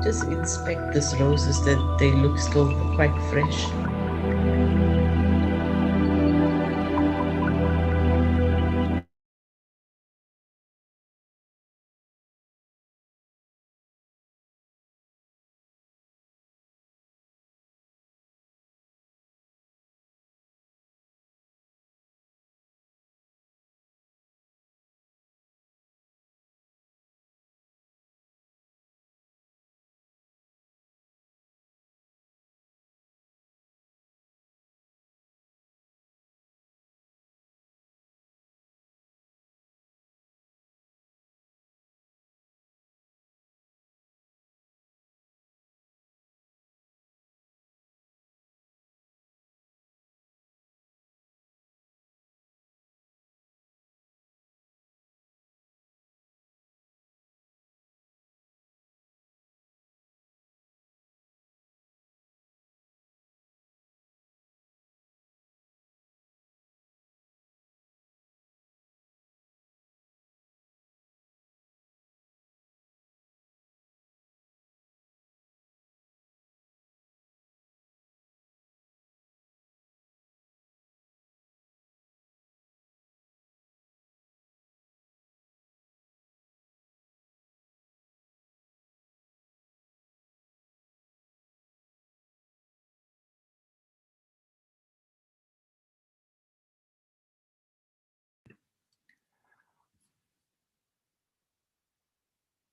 just inspect these roses that they look still quite fresh.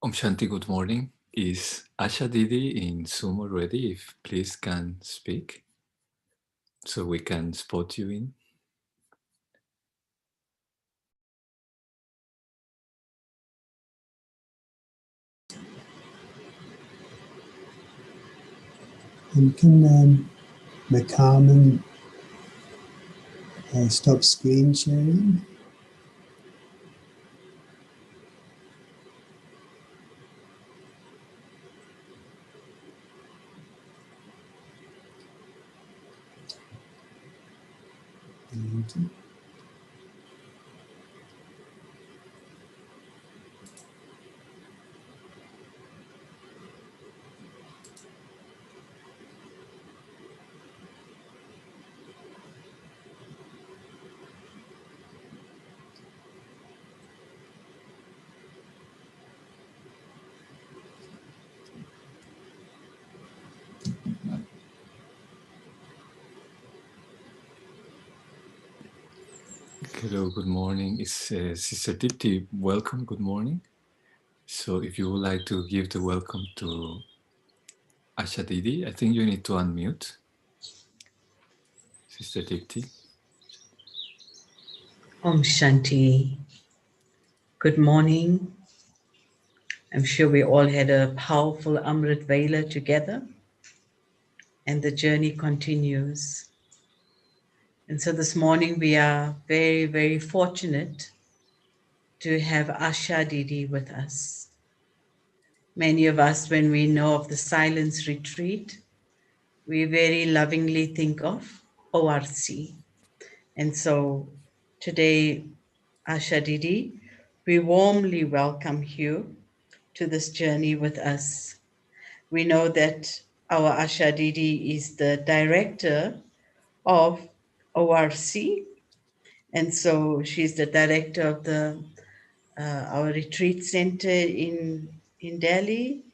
Om Shanti, good morning. Is Asha Didi in Zoom already? If please can speak so we can spot you in. And can McCarmen stop screen sharing? Thank you. Hello, good morning. It's Sister Didi. Welcome, good morning. So if you would like to give the welcome to Asha Didi, I think you need to unmute. Sister Didi. Om Shanti. Good morning. I'm sure we all had a powerful Amrit Vela together, and the journey continues. And so this morning we are very, very fortunate to have Asha Didi with us. Many of us, when we know of the silence retreat, we very lovingly think of ORC. And so today, Asha Didi, we warmly welcome you to this journey with us. We know that our Asha Didi is the director of ORC, and so she's the director of the our retreat center in Delhi.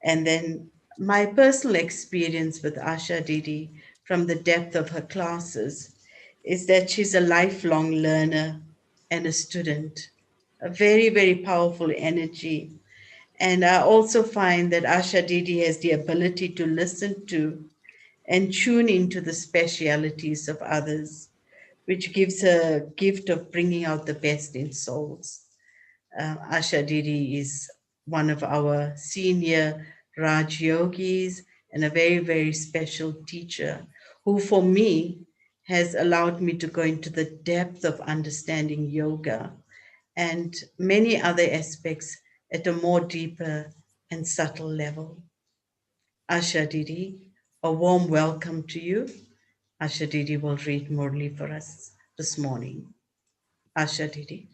And then my personal experience with Asha Didi from the depth of her classes is that she's a lifelong learner and a student, a very, very powerful energy. And I also find that Asha Didi has the ability to listen to and tune into the specialities of others, which gives her a gift of bringing out the best in souls. Asha Didi is one of our senior Raj yogis and a very, very special teacher who, for me, has allowed me to go into the depth of understanding yoga and many other aspects at a more deeper and subtle level. Asha Didi, a warm welcome to you. Asha Didi will read Murli for us this morning. Asha Didi.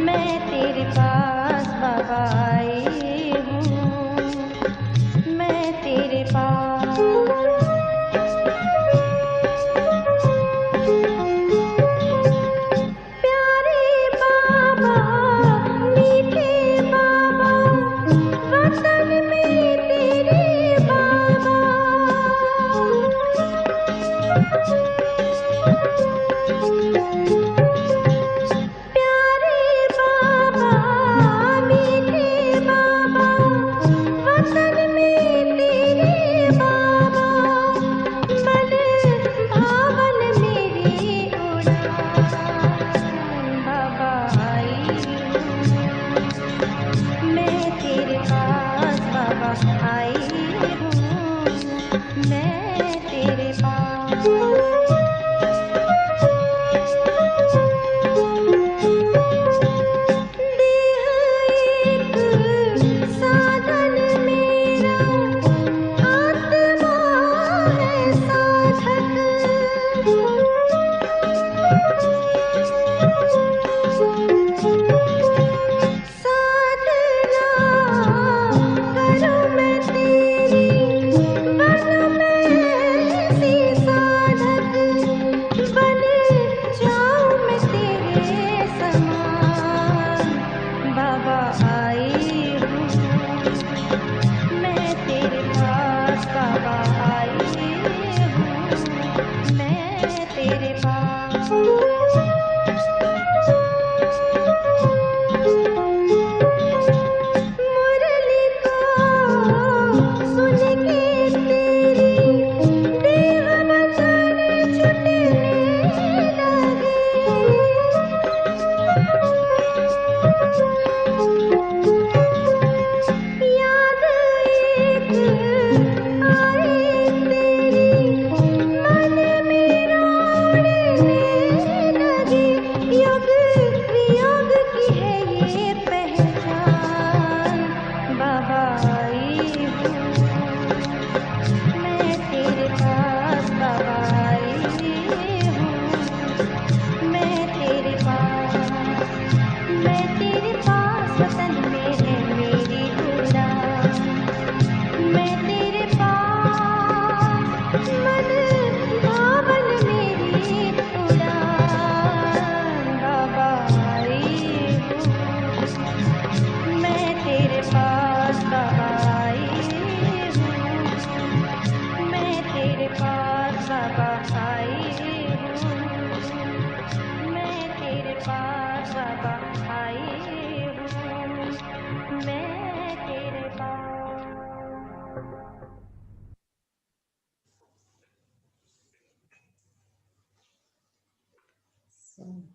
मैं तेरे पास बाबा आई हूँ, मैं तेरे पास। प्यारे बाबा, मीठे बाबा, वतन में तेरे बाबा। प्यारे बाबा, मीठे बाबा, वतन में तेरे बाबा। मन भावन मेरी उड़ान बाबा आई हूँ, मैं तेरे पास बाबा आई हूँ, मैं तेरे पास। देह एक साधन मेरा, आत्मा है साधक। साधना करूं मैं तेरी, बनूं मैं ऐसी साधक। बन जाऊं मैं तेरे समान बाबा आई हूँ, मैं तेरे पास बाबा आई हूँ, मैं तेरे पास। मुरली को सुन के तेरी देह वतन छुटने लगे। याद एक आए तेरी, मन मेरा उड़ने लगे। योग वियोग की है ये पहचान बाबा आई हूँ, मैं तेरे पास बाबा आई हूँ, मैं तेरे पास। मैं तेरे पास, वतन में है मेरी उड़ान। मैं तेरे पास, मन भावन मेरी उड़ान बाबा आई हूँ, मैं तेरे पास बाबा आई हूँ, मैं तेरे पास बाबा आई हूँ, मैं तेरे पास बाबा आई हूँ, मैं तेरे पास।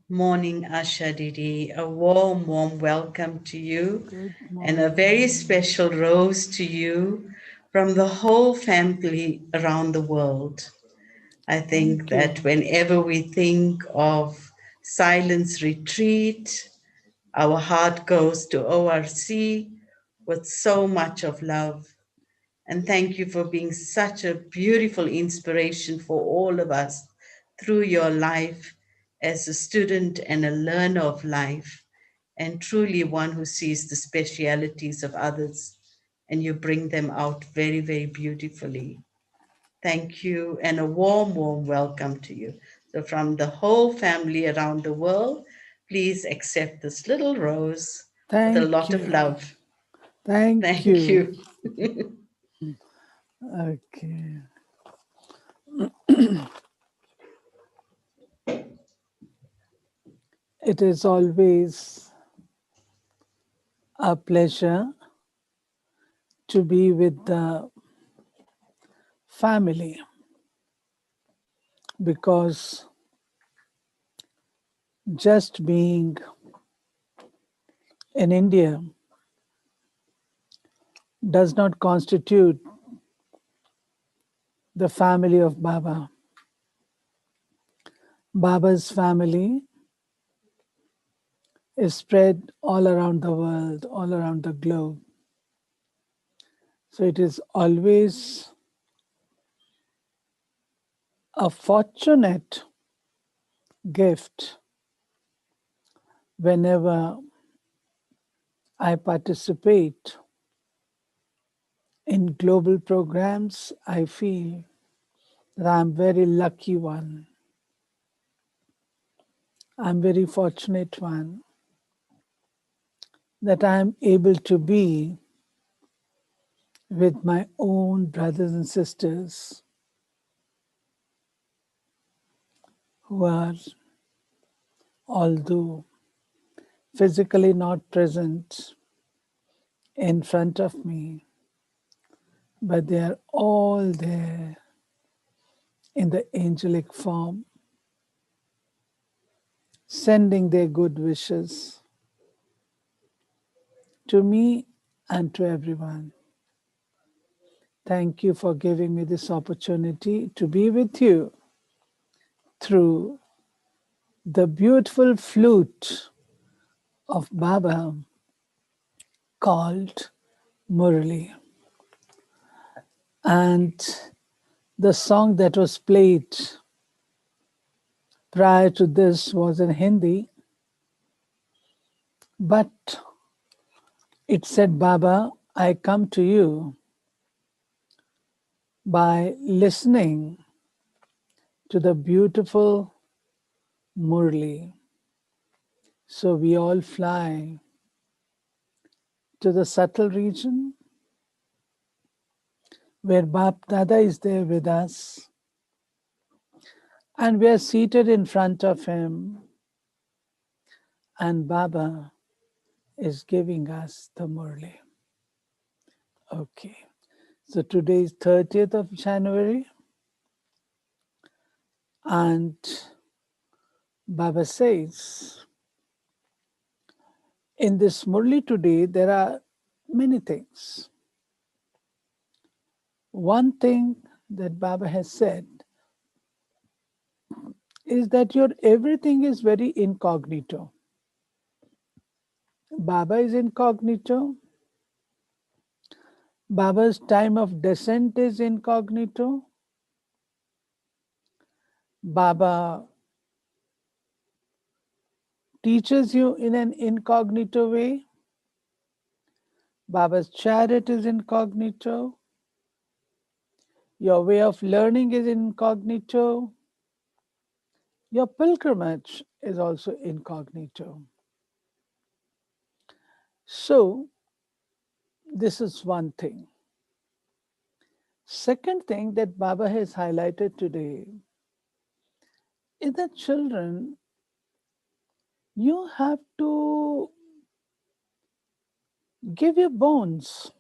Morning, Asha Didi. A warm, warm welcome to you Good and a very morning. special rose to you from the whole family around the world. I think Thank you. that whenever we think of Silence Retreat, our heart goes to ORC with so much of love. And thank you for being such a beautiful inspiration for all of us through your life as a student and a learner of life, and truly one who sees the specialities of others and you bring them out very, very beautifully. Thank you and a warm, warm welcome to you. So, from the whole family around the world, please accept this little rose with a Thank lot of you. love. Thank Thank you. you. Okay. It is always a pleasure to be with the family because just being in India does not constitute the family of Baba. Baba's family is spread all around the world, all around the globe. So it is always a fortunate gift Whenever I participate in global programs, I feel that I'm very lucky one. I'm very fortunate one that I'm able to be with my own brothers and sisters who are, although physically not present in front of me, but they are all there in the angelic form, sending their good wishes to me and to everyone. Thank you for giving me this opportunity to be with you through the beautiful flute of Baba called Murli. And the song that was played prior to this was in Hindi, but it said, Baba, I come to you by listening to the beautiful Murli. So we all fly to the subtle region where Bap Dada is there with us, and we are seated in front of him, and Baba is giving us the Murli. Okay, so today is 30th of January, and Baba says, in this Murli today, there are many things. One thing that Baba has said is that your everything is very incognito. Baba is incognito. Baba's time of descent is incognito. Baba teaches you in an incognito way. Baba's chariot is incognito. Your way of learning is incognito. Your pilgrimage is also incognito. So, this is one thing. Second thing that Baba has highlighted today is that children, you have to give your bones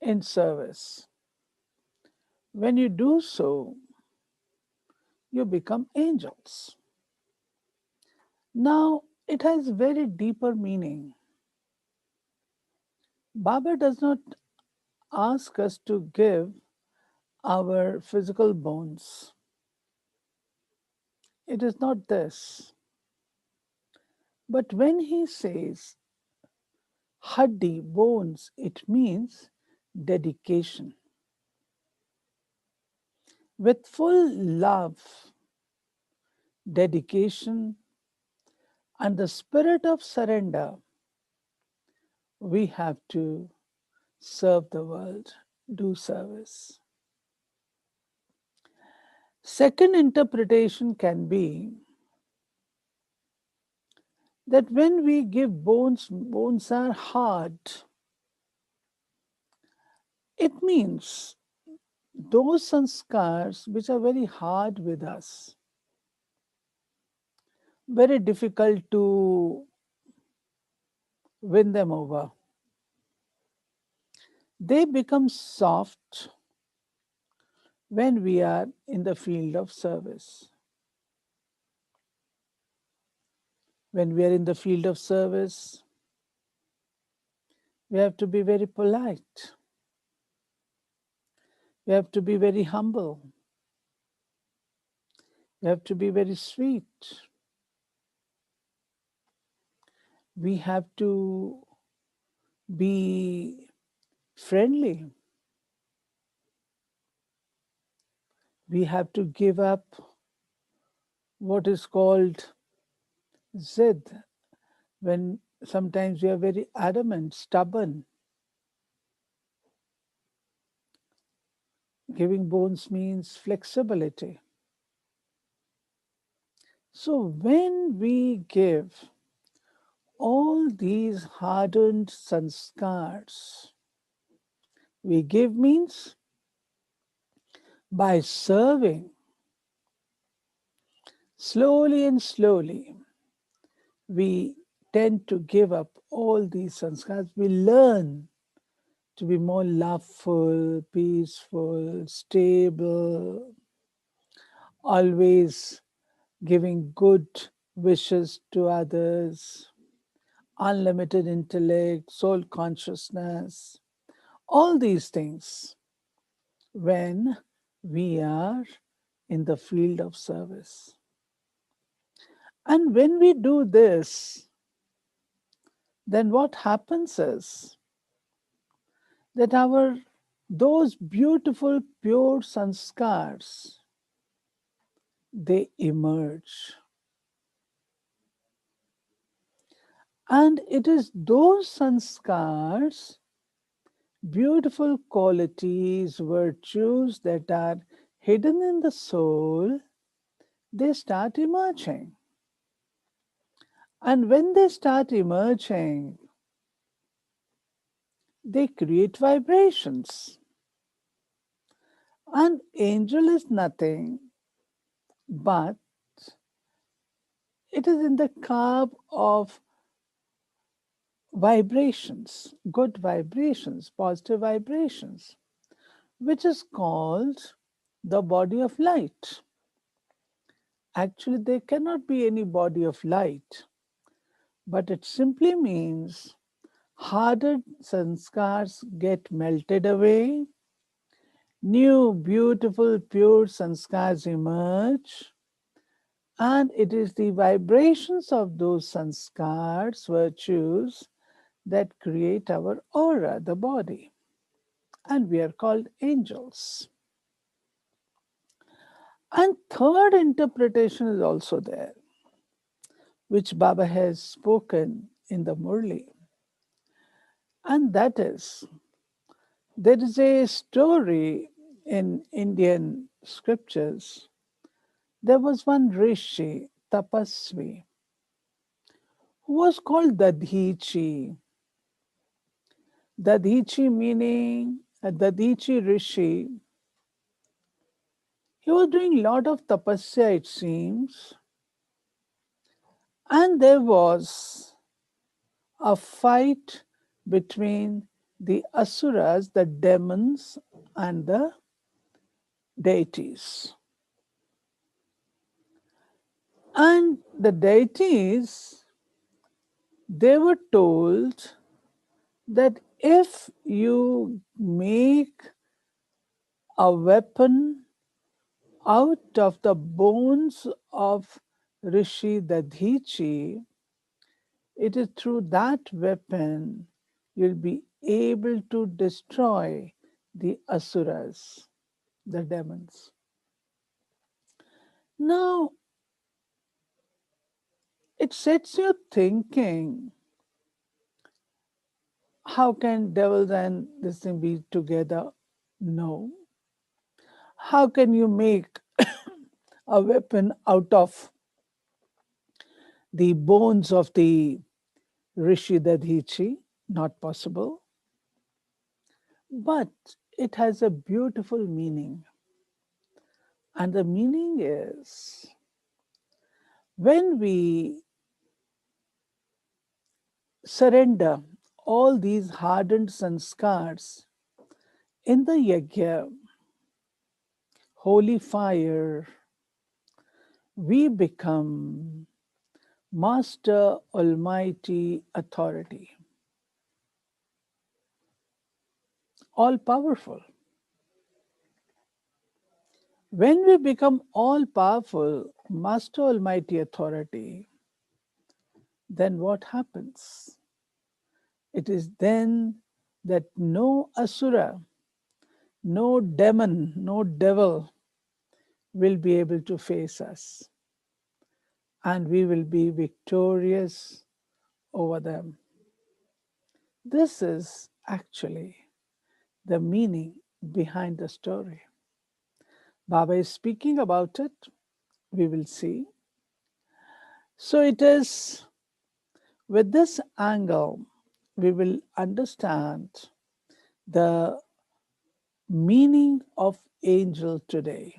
in service. When you do so, you become angels. Now, it has very deeper meaning. Baba does not ask us to give our physical bones. It is not this. But when he says haddi, bones, it means dedication. With full love, dedication, and the spirit of surrender, we have to serve the world, do service. Second interpretation can be that when we give bones, bones are hard. It means those sanskars which are very hard with us, very difficult to win them over, they become soft when we are in the field of service. When we are in the field of service, we have to be very polite. We have to be very humble. We have to be very sweet. We have to be friendly. We have to give up what is called Zid, when sometimes we are very adamant, stubborn. Giving bones means flexibility. So when we give all these hardened sanskars, we give means by serving slowly and slowly, we tend to give up all these sanskars. We learn to be more loveful, peaceful, stable, always giving good wishes to others, unlimited intellect, soul consciousness, all these things when we are in the field of service. And when we do this, then what happens is that those beautiful pure sanskars, they emerge. And it is those sanskars, beautiful qualities, virtues that are hidden in the soul, they start emerging. And when they start emerging, they create vibrations. And angel is nothing but it is in the curve of vibrations, good vibrations, positive vibrations, which is called the body of light. Actually, there cannot be any body of light, but it simply means hardened sanskars get melted away, new, beautiful, pure sanskars emerge, and it is the vibrations of those sanskars, virtues, that create our aura, the body. And we are called angels. And third interpretation is also there, which Baba has spoken in the Murli. And that is, there is a story in Indian scriptures. There was one rishi, tapasvi, who was called Dadhichi. Dadhichi meaning, Dadhichi rishi, he was doing a lot of tapasya, it seems. And there was a fight between the asuras, the demons, and the deities. And the deities, they were told that if you make a weapon out of the bones of Rishi Dadhichi, it is through that weapon you'll be able to destroy the asuras, the demons. Now, it sets you thinking, how can devils and this thing be together? No. How can you make a weapon out of the bones of the Rishi Dadhichi? Not possible. But it has a beautiful meaning. And the meaning is, when we surrender all these hardened sanskars in the yajna, holy fire, we become Master Almighty Authority, all powerful. When we become all powerful, Master Almighty Authority, then what happens? It is then that no asura, no demon, no devil will be able to face us. and we will be victorious over them. This is actually the meaning behind the story. Baba is speaking about it. We will see. So it is with this angle we will understand the meaning of angel today.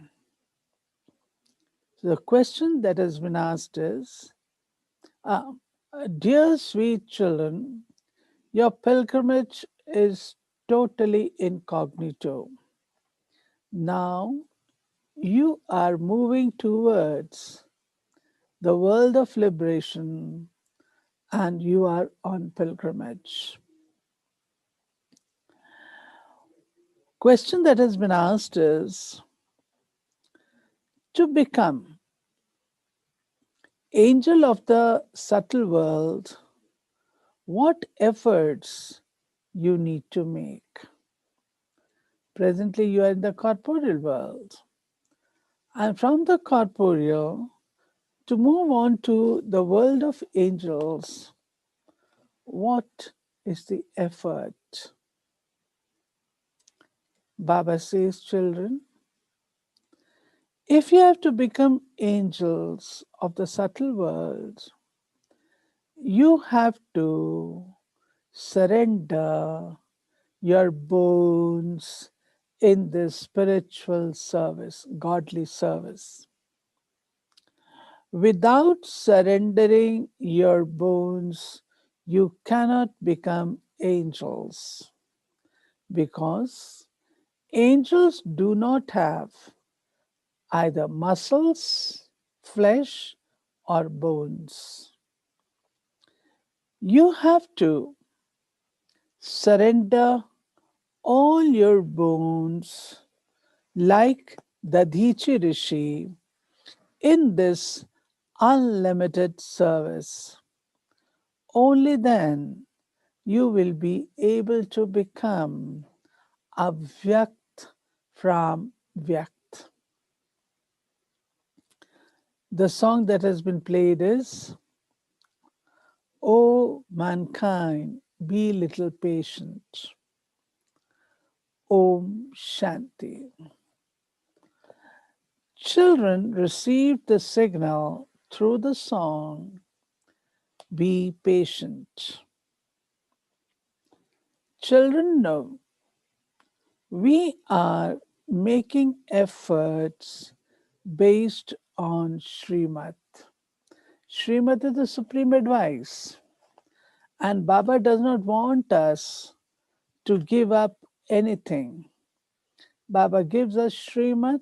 So the question that has been asked is, dear sweet children, your pilgrimage is totally incognito. Now you are moving towards the world of liberation and you are on pilgrimage. Question that has been asked is, to become angel of the subtle world, what efforts you need to make? Presently, you are in the corporeal world. And from the corporeal, to move on to the world of angels, what is the effort? Baba says, children, if you have to become angels of the subtle world, you have to surrender your bones in this spiritual service, godly service. Without surrendering your bones, you cannot become angels, because angels do not have either muscles, flesh, or bones. You have to surrender all your bones like the Didi Rishi in this unlimited service. Only then you will be able to become avyakt from vyakt. The song that has been played is, O mankind, be little patient. Om Shanti. Children received the signal through the song, be patient. Children know we are making efforts based on Srimad. Srimad is the supreme advice, and Baba does not want us to give up anything. Baba gives us Srimad,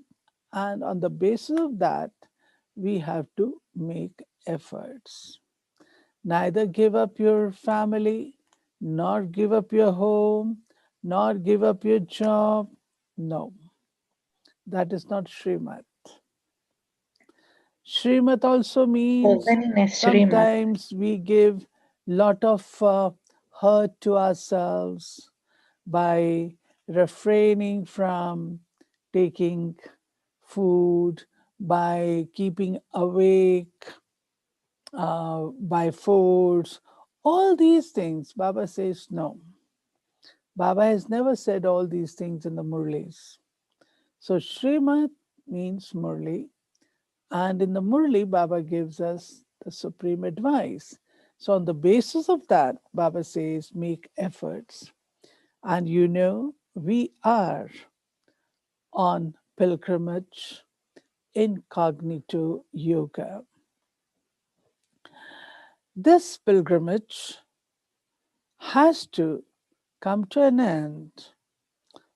and on the basis of that, we have to make efforts. Neither give up your family, nor give up your home, nor give up your job. No, that is not Srimad. Srimad also means sometimes we give lot of hurt to ourselves by refraining from taking food, by keeping awake, by force. All these things, Baba says no. Baba has never said all these things in the Murlis. So Srimad means Murli, and in the Murli, Baba gives us the supreme advice. So on the basis of that, Baba says, make efforts. And you know, we are on pilgrimage incognito yoga. This pilgrimage has to come to an end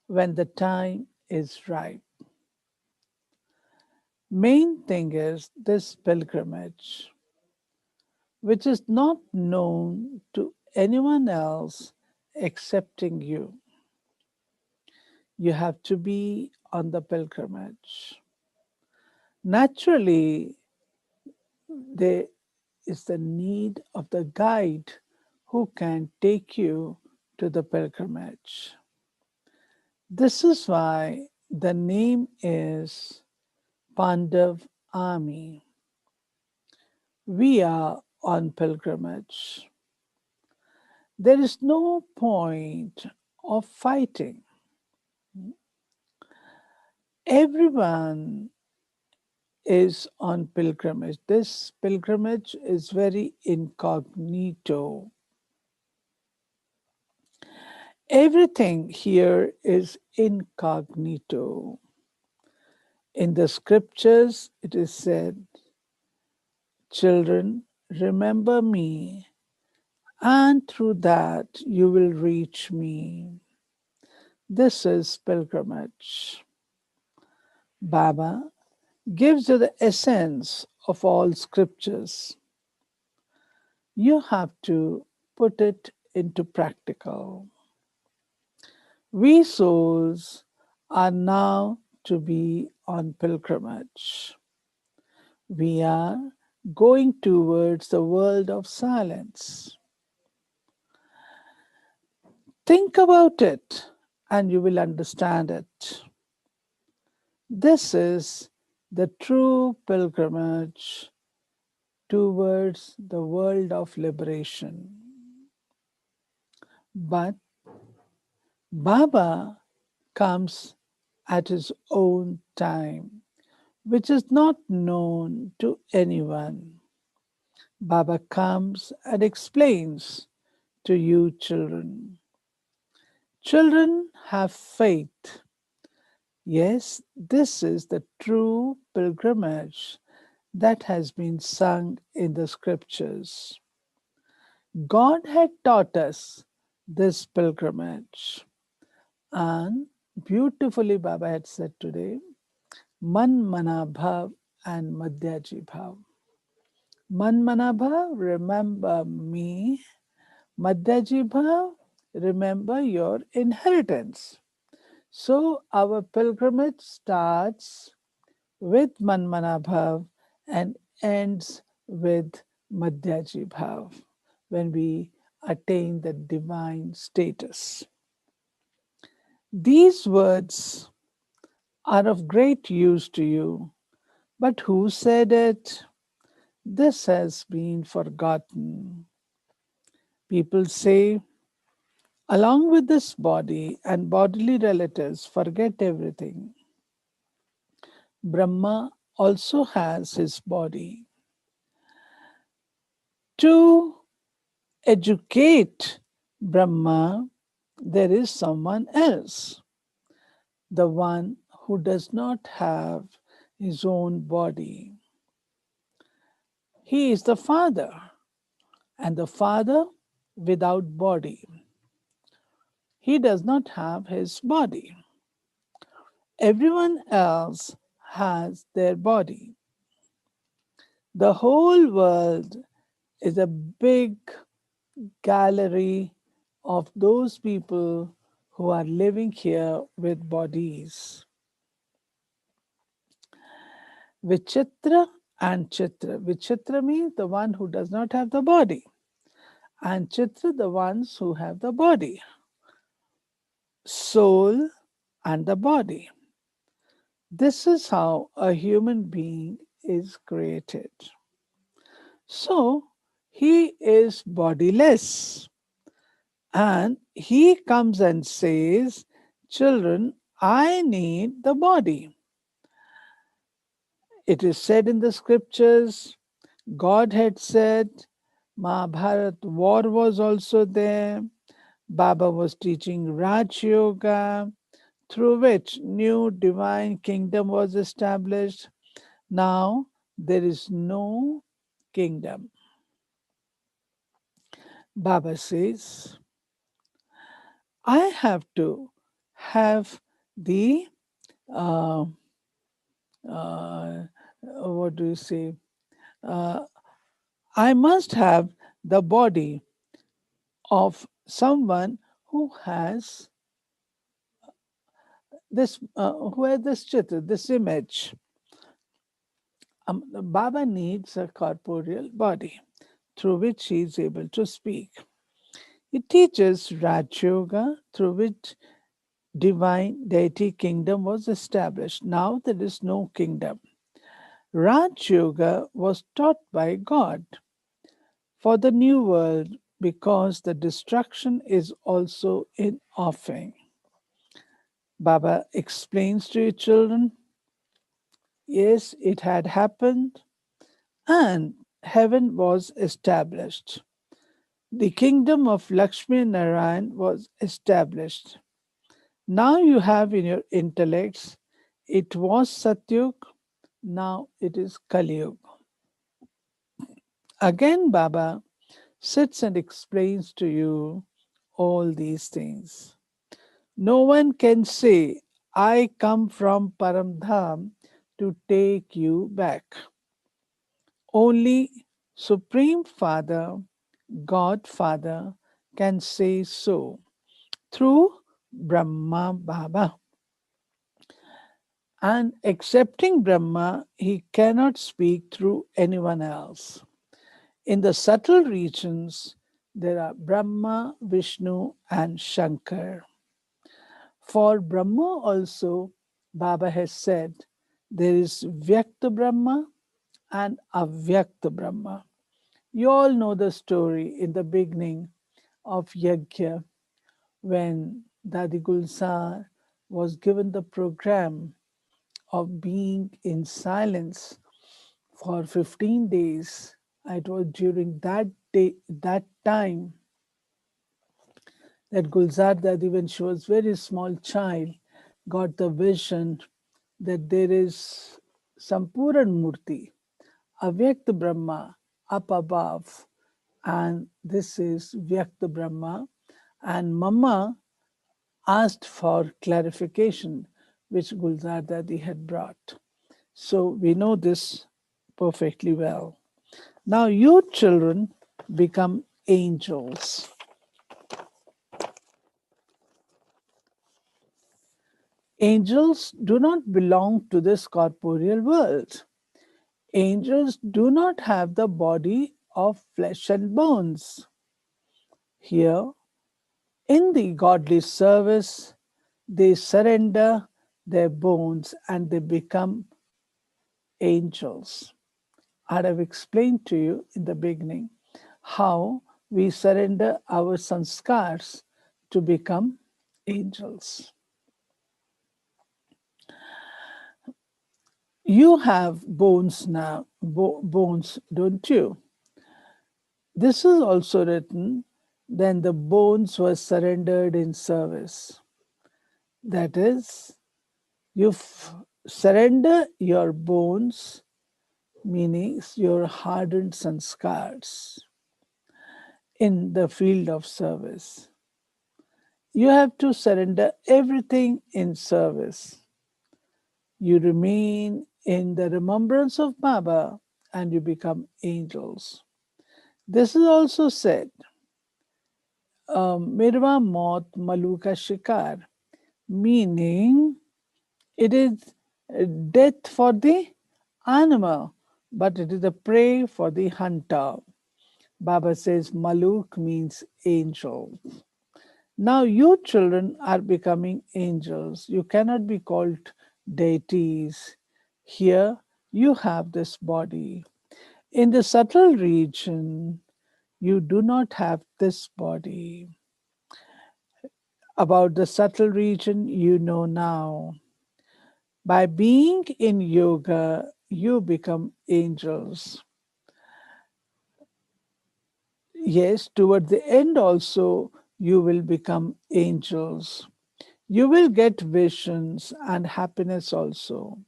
when the time is right. Main thing is this pilgrimage, which is not known to anyone else excepting you. You have to be on the pilgrimage. Naturally, there is the need of the guide who can take you to the pilgrimage. This is why the name is Pandav Army. We are on pilgrimage. There is no point of fighting. Everyone is on pilgrimage. This pilgrimage is very incognito. Everything here is incognito. In the scriptures, it is said, children, remember me, and through that you will reach me. This is pilgrimage. Baba gives you the essence of all scriptures. You have to put it into practical. We souls are now to be on pilgrimage. We are going towards the world of silence. Think about it and you will understand it. This is the true pilgrimage towards the world of liberation. But Baba comes at his own time, which is not known to anyone. Baba comes and explains to you, children. Children, have faith. Yes, this is the true pilgrimage that has been sung in the scriptures. God had taught us this pilgrimage. And beautifully, Baba had said today, Man Mana Bhav and Madhyaji Bhav. Man Mana Bhav, remember me. Madhyaji Bhav, remember your inheritance. So our pilgrimage starts with Man Mana Bhav and ends with Madhyaji Bhav when we attain the divine status. These words are of great use to you, but who said it? This has been forgotten. People say, along with this body and bodily relatives, forget everything. Brahma also has his body. To educate Brahma, there is someone else, the one who does not have his own body. He is the Father, and the Father without body. He does not have his body. Everyone else has their body. The whole world is a big gallery of those people who are living here with bodies. Vichitra and Chitra. Vichitra means the one who does not have the body, and Chitra, the ones who have the body. Soul and the body. This is how a human being is created. So, he is bodiless. And he comes and says, children, I need the body. It is said in the scriptures, God had said, Mahabharat war was also there. Baba was teaching Raj Yoga, through which new divine kingdom was established. Now there is no kingdom. Baba says, I have to have the, uh, what do you say? I must have the body of someone who has this, chitra, this image. Baba needs a corporeal body through which he is able to speak. He teaches Raj Yoga, through which divine deity kingdom was established. Now there is no kingdom. Raj Yoga was taught by God for the new world because the destruction is also in offering. Baba explains to you children, yes, it had happened and heaven was established. The kingdom of Lakshmi Narayan was established. Now you have in your intellects, it was Satyug, now it is Kaliyug. Again, Baba sits and explains to you all these things. No one can say, I come from Paramdham to take you back. Only Supreme Father, God Father, can say so through Brahma Baba. And accepting Brahma, he cannot speak through anyone else. In the subtle regions, there are Brahma, Vishnu, and Shankar. For Brahma also, Baba has said, there is Vyakta Brahma and Avyakta Brahma. You all know the story in the beginning of Yajna when Dadi Gulzar was given the program of being in silence for 15 days. It was during that day, that time, that Gulzar Dadi, when she was very small child, got the vision that there is Sampuran Murti, Avyakta Brahma up above, and this is Vyakta Brahma. And Mama asked for clarification, which Gulzar Dadi had brought. So we know this perfectly well. Now you children become angels. Angels do not belong to this corporeal world. Angels do not have the body of flesh and bones. Here, in the godly service, they surrender their bones and they become angels. I have explained to you in the beginning how we surrender our sanskars to become angels. You have bones now, bones, don't you? This is also written, then the bones were surrendered in service. That is, you surrender your bones, meaning your hardened sanskars, in the field of service. You have to surrender everything in service. You remain in the remembrance of Baba and you become angels. This is also said, Mirva Maut Maluka Shikar, meaning it is death for the animal, but it is a prey for the hunter. Baba says Maluk means angel. Now you children are becoming angels. You cannot be called deities. Here you have this body. In the subtle region, you do not have this body. About the subtle region, you know now. By being in yoga, you become angels. Yes, toward the end also, you will become angels. You will get visions and happiness also.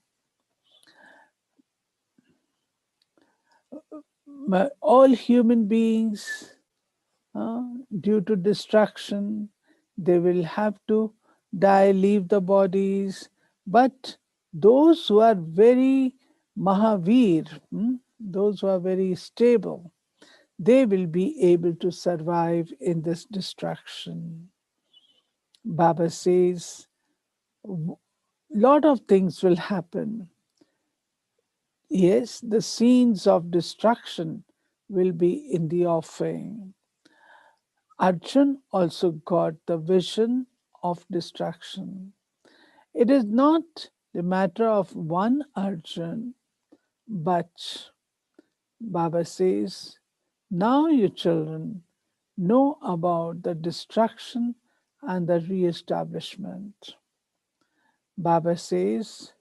All human beings, due to destruction, they will have to die, leave the bodies. But those who are very Mahavir, those who are very stable, they will be able to survive in this destruction. Baba says, lot of things will happen. Yes, the scenes of destruction will be in the offering. Arjun also got the vision of destruction. It is not the matter of one Arjun, But Baba says, now you children know about the destruction and the re-establishment. Baba says,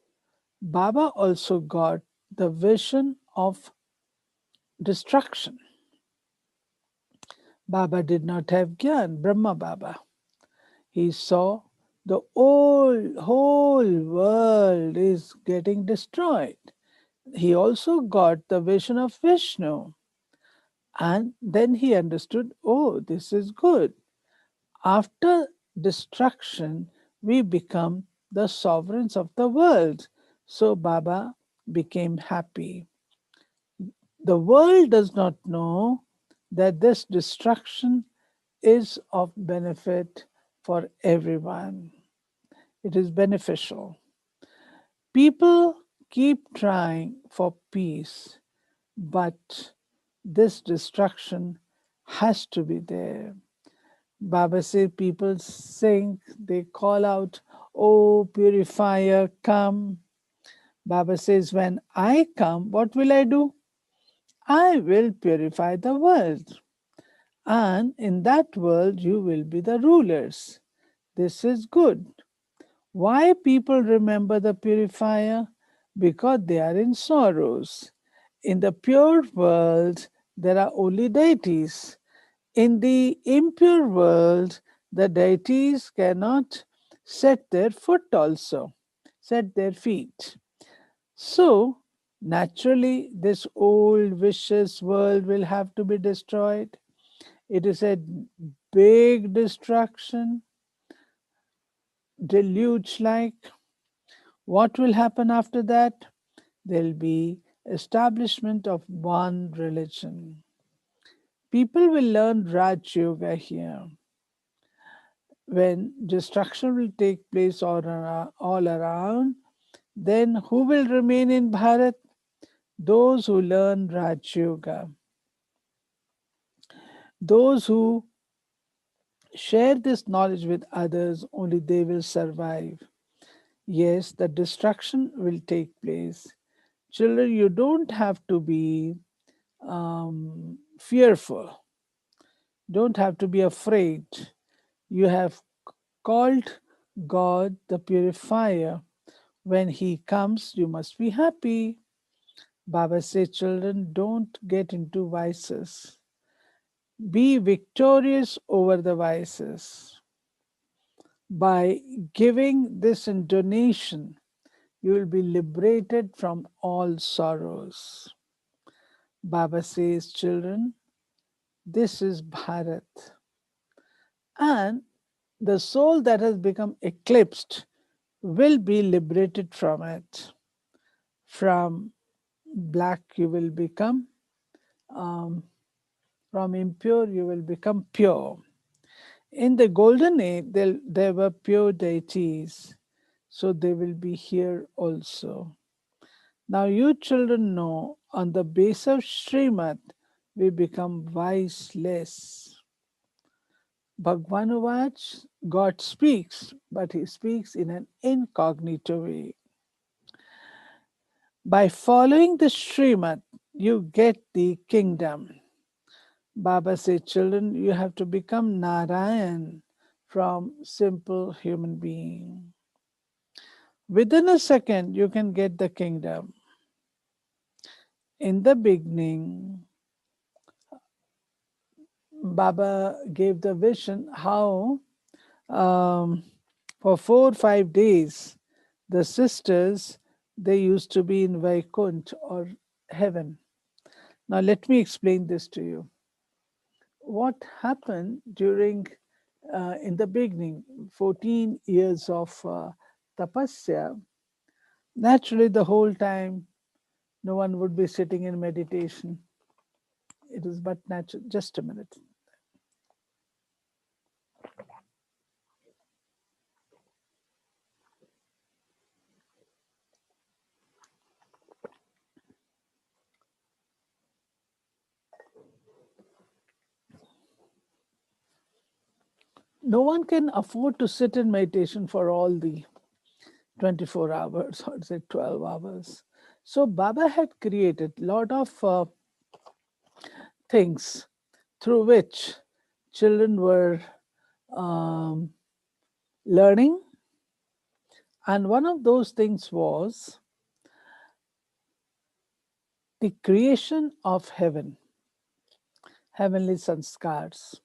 Baba also got the vision of destruction. Baba did not have Gyan, Brahma Baba. He saw the whole world is getting destroyed. He also got the vision of Vishnu. And then he understood, oh, this is good. After destruction, we become the sovereigns of the world. So Baba became happy. The world does not know that this destruction is of benefit for everyone. It is beneficial. People keep trying for peace, but this destruction has to be there. Baba says people sing, they call out, oh purifier, come. Baba says, when I come, what will I do? I will purify the world. And in that world, you will be the rulers. This is good. Why people remember the purifier? Because they are in sorrows. In the pure world, there are only deities. In the impure world, the deities cannot set their foot also, set their feet. So, naturally, this old vicious world will have to be destroyed. It is a big destruction, deluge like. What will happen after that? There will be establishment of one religion. People will learn Raj Yoga here. When destruction will take place all around, then who will remain in Bharat? Those who learn Raj Yoga. Those who share this knowledge with others, only they will survive. Yes, the destruction will take place. Children, you don't have to be fearful. Don't have to be afraid. You have called God the purifier. When He comes, you must be happy. Baba says, children, don't get into vices. Be victorious over the vices. By giving this in donation, you will be liberated from all sorrows. Baba says, children, this is Bharat. And the soul that has become eclipsed will be liberated from it. From black, you will become, from impure, you will become pure. In the golden age, there were pure deities, so they will be here also. Now, you children know, on the base of Srimad, we become viceless. Bhagwan Uvach, God speaks, but He speaks in an incognito way. By following the Srimad, you get the kingdom. Baba said, children, you have to become Narayan from simple human being. Within a second, you can get the kingdom. In the beginning, Baba gave the vision how for 4 or 5 days, the sisters, they used to be in Vaikunt or heaven. Now let me explain this to you. What happened during, in the beginning, 14 years of tapasya, naturally the whole time no one would be sitting in meditation. It is but natural. Just a minute. No one can afford to sit in meditation for all the 24 hours or say 12 hours. So Baba had created lot of things through which children were um, learning, and one of those things was the creation of heaven, heavenly sanskars.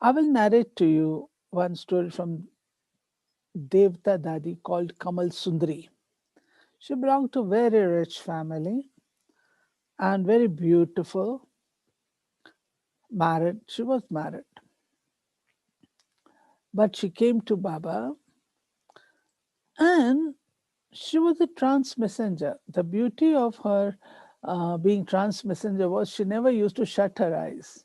I will narrate to you one story from Devta Dadi called Kamal Sundari. She belonged to a very rich family and very beautiful, married. She was married. But she came to Baba and she was a trance messenger. The beauty of her being trance messenger was she never used to shut her eyes.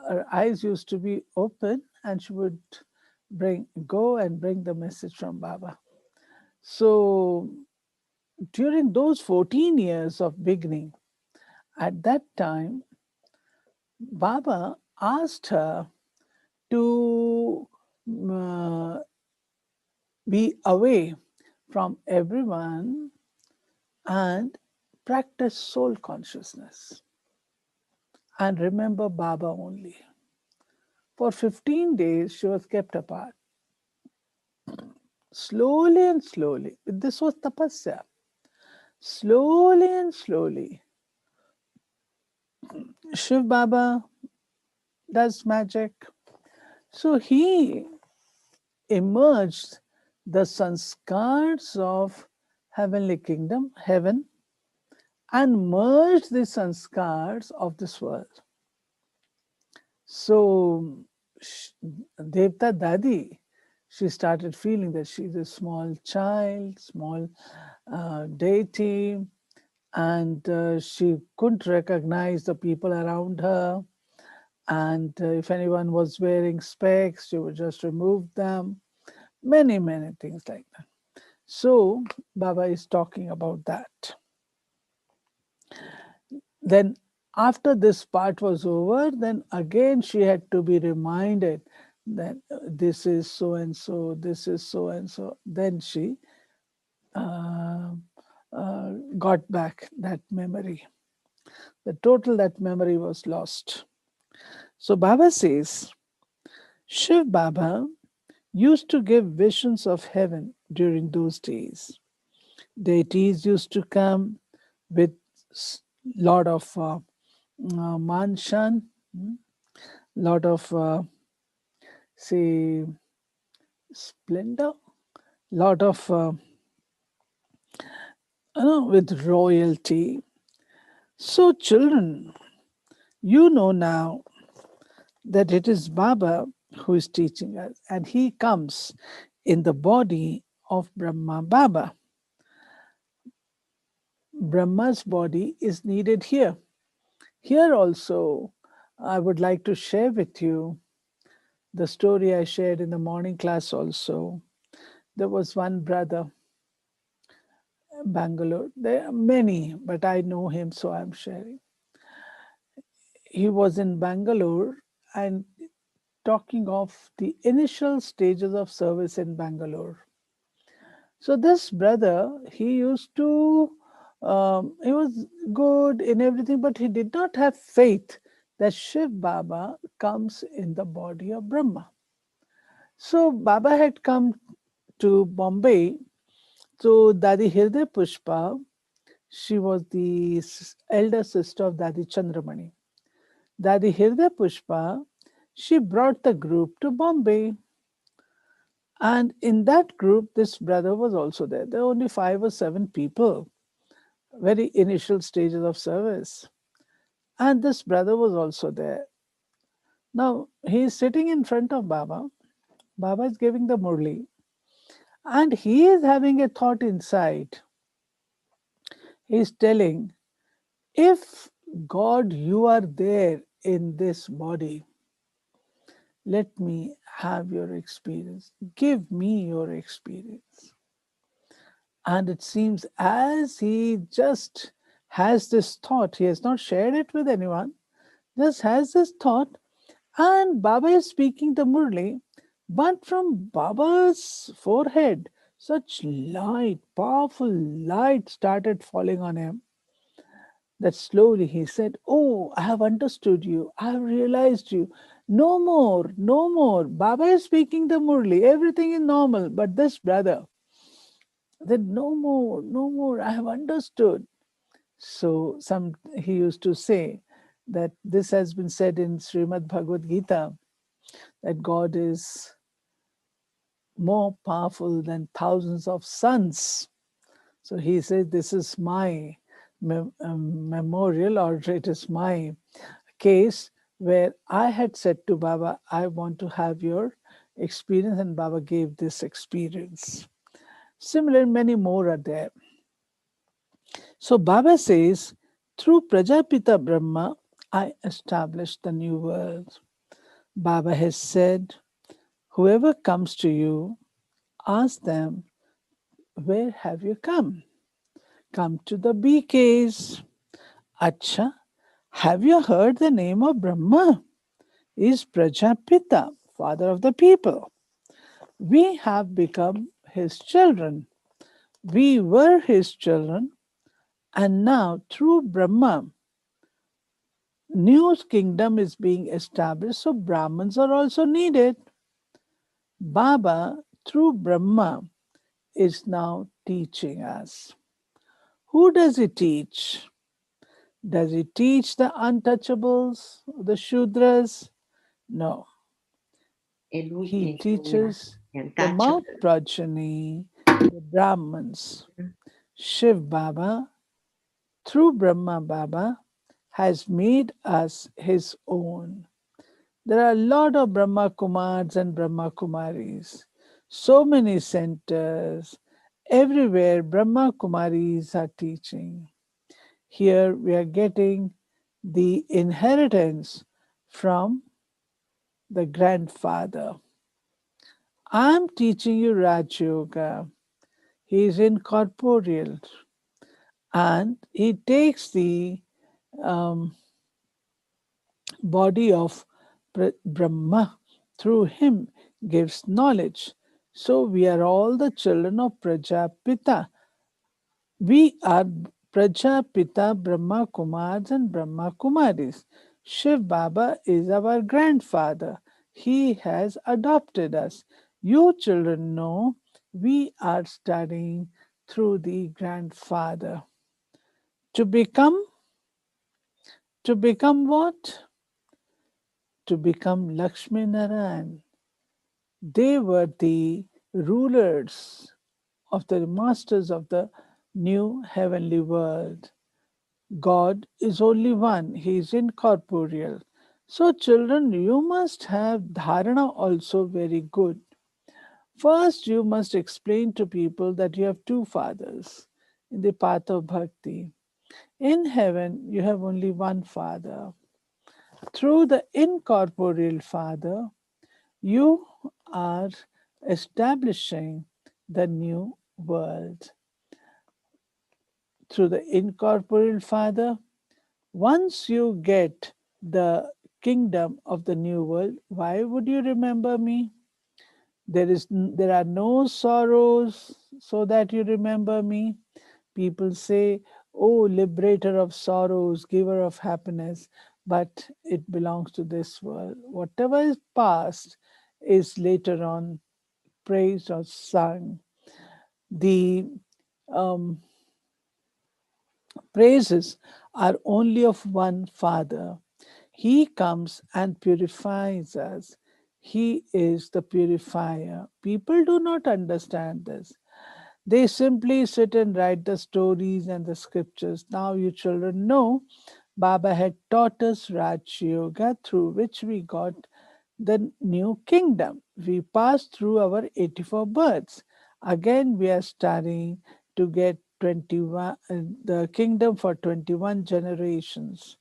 Her eyes used to be open and she would go and bring the message from Baba. So during those 14 years of beginning, at that time, Baba asked her to be away from everyone and practice soul consciousness and remember Baba only. For 15 days, she was kept apart. Slowly and slowly, this was tapasya. Slowly and slowly, Shiv Baba does magic. So he emerged the sanskars of heavenly kingdom, heaven, and merged the sanskars of this world. So Devta Dadi, she started feeling that she's a small child, small deity, and she couldn't recognize the people around her. And if anyone was wearing specs, she would just remove them. Many, many things like that. So Baba is talking about that. Then after this part was over, then again she had to be reminded that this is so and so, this is so and so. Then she uh, got back that memory. The total that memory was lost. So Baba says, Shiv Baba used to give visions of heaven during those days. Deities used to come with lot of manshan, lot of say splendor, lot of with royalty. So children, you know now that it is Baba who is teaching us, and he comes in the body of Brahma Baba. Brahma's body is needed here. Here also, I would like to share with you the story I shared in the morning class also. There was one brother, Bangalore. There are many, but I know him, so I'm sharing. He was in Bangalore and talking of the initial stages of service in Bangalore. So this brother, he used to, he was good in everything, but he did not have faith that Shiv Baba comes in the body of Brahma. So Baba had come to Bombay. So Dadi Hirday Pushpa, she was the elder sister of Dadi Chandramani. Dadi Hirday Pushpa, she brought the group to Bombay. And in that group, this brother was also there. There were only 5 or 7 people, very initial stages of service. And this brother was also there. Now, he is sitting in front of Baba. Baba is giving the Murli. And he is having a thought inside. He is telling, if God, you are there in this body, let me have your experience. Give me your experience. And it seems as he just has this thought, he has not shared it with anyone, just has this thought, and Baba is speaking the Murli, but from Baba's forehead, Such light, powerful light started falling on him that slowly he said, "Oh, I have understood you. I have realized you. No more, no more. Baba is speaking the Murli. Everything is normal. But this brother said, no more, no more. I have understood." So he used to say that this has been said in Srimad Bhagavad Gita, that God is more powerful than thousands of suns. So he says, this is my memorial, or it is my case where I had said to Baba, I want to have your experience, and Baba gave this experience. Similar, many more are there. So Baba says, through Prajapita Brahma, I established the new world. Baba has said, whoever comes to you, ask them, where have you come? Come to the BKs. Asha, have you heard the name of Brahma? Is Prajapita, father of the people. We have become his children. We were his children, and now through Brahma, new kingdom is being established, so Brahmins are also needed. Baba, through Brahma, is now teaching us. Who does he teach? Does he teach the untouchables, the Shudras? No. He teaches the mouth progeny, the Brahmins. Shiv Baba, through Brahma Baba, has made us his own. There are a lot of Brahma Kumars and Brahma Kumaris. So many centers. Everywhere Brahma Kumaris are teaching. Here we are getting the inheritance from the grandfather. I'm teaching you Raj Yoga. He is incorporeal, and he takes the um, body of Brahma. Through him gives knowledge. So we are all the children of Prajapita. We are Prajapita, Brahma Kumars and Brahma Kumaris. Shiv Baba is our grandfather. He has adopted us. You children know we are studying through the grandfather. To become what? To become Lakshmi Narayan. They were the rulers of the masters of the new heavenly world. God is only one, He is incorporeal. So, children, you must have dharana also very good. First, you must explain to people that you have two fathers in the path of bhakti. In heaven, you have only one father. Through the incorporeal father, you are establishing the new world. Through the incorporeal father, once you get the kingdom of the new world, why would you remember me? There are no sorrows so that you remember me. People say, oh, liberator of sorrows, giver of happiness, but it belongs to this world. Whatever is past is later on praised or sung. The um, praises are only of one Father. He comes and purifies us. He is the purifier. People do not understand this. They simply sit and write the stories and the scriptures. Now, you children know Baba had taught us Raj Yoga, through which we got the new kingdom. We passed through our 84 births. Again, we are studying to get 21, the kingdom for 21 generations.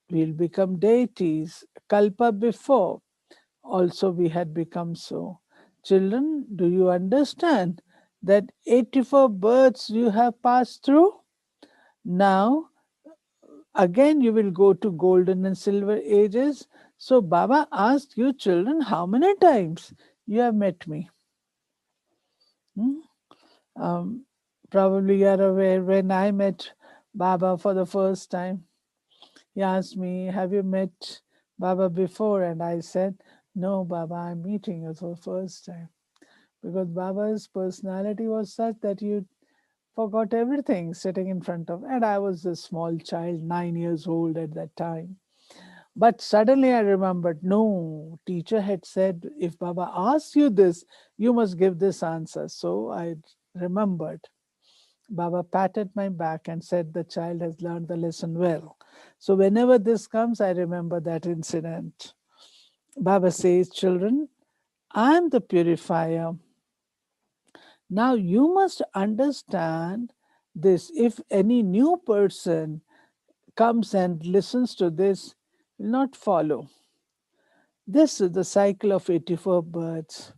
We'll become deities. Kalpa before, also we had become so. Children, do you understand that 84 births you have passed through? Now, again you will go to golden and silver ages. So Baba asked you children, how many times you have met me? Um, Probably you are aware when I met Baba for the first time, he asked me, "Have you met Baba before?" And I said, "No, Baba, I'm meeting you for the first time." Because Baba's personality was such that you forgot everything sitting in front of. And I was a small child, 9 years old at that time. But suddenly I remembered, no, teacher had said, if Baba asks you this, you must give this answer. So I remembered. Baba patted my back and said, the child has learned the lesson well. So whenever this comes, I remember that incident. Baba says, children, I'm the purifier. Now you must understand this. If any new person comes and listens to this, will not follow. This is the cycle of 84 births.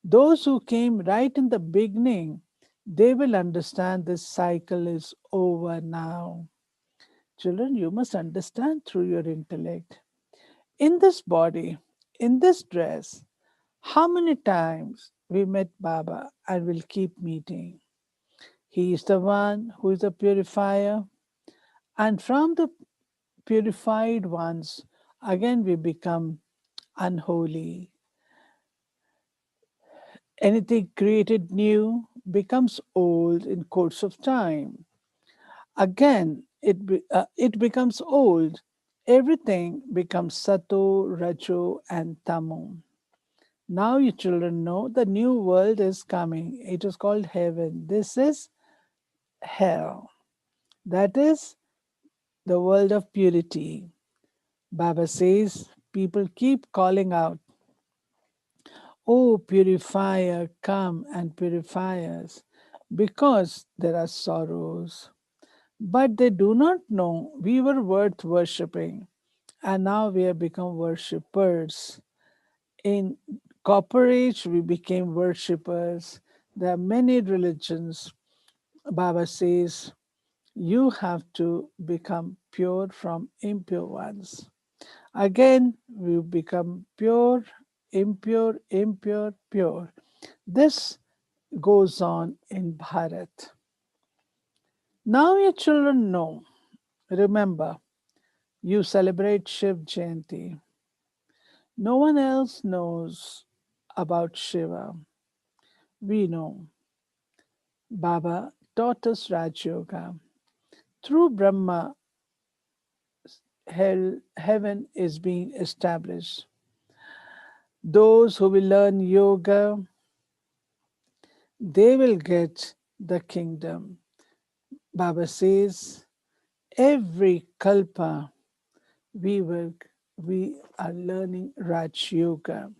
Those who came right in the beginning, they will understand this cycle is over now. Children, you must understand through your intellect. In this body, in this dress, how many times we met Baba and will keep meeting. He is the one who is the purifier, and from the purified ones, again we become unholy. Anything created new becomes old in course of time. Again, it becomes old. Everything becomes sato, rajo, and tamo. Now you children know the new world is coming. It is called heaven. This is hell. That is the world of purity. Baba says people keep calling out, "Oh, purifier, come and purify us," because there are sorrows. But they do not know we were worth worshipping, and now we have become worshippers. In Copper Age, we became worshippers. There are many religions. Baba says you have to become pure from impure ones. Again, we become pure, impure, impure, pure. This goes on in Bharat. Now your children know. Remember, you celebrate Shiv Jayanti. No one else knows about Shiva. We know. Baba taught us Raj Yoga. Through Brahma, heaven is being established. Those who will learn yoga, they will get the kingdom. Baba says, every kalpa we are learning Raj Yoga.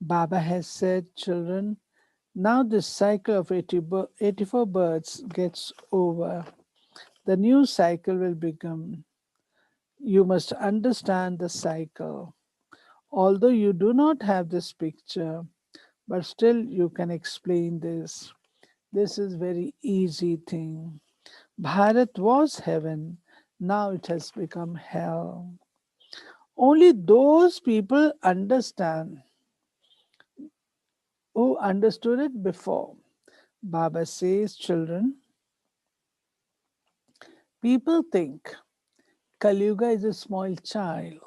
Baba has said, children, now this cycle of 84 births gets over. The new cycle will begin. You must understand the cycle. Although you do not have this picture, but still you can explain this. This is very easy thing. Bharat was heaven. Now it has become hell. Only those people understand who understood it before. Baba says, children, people think Kali Yuga is a small child.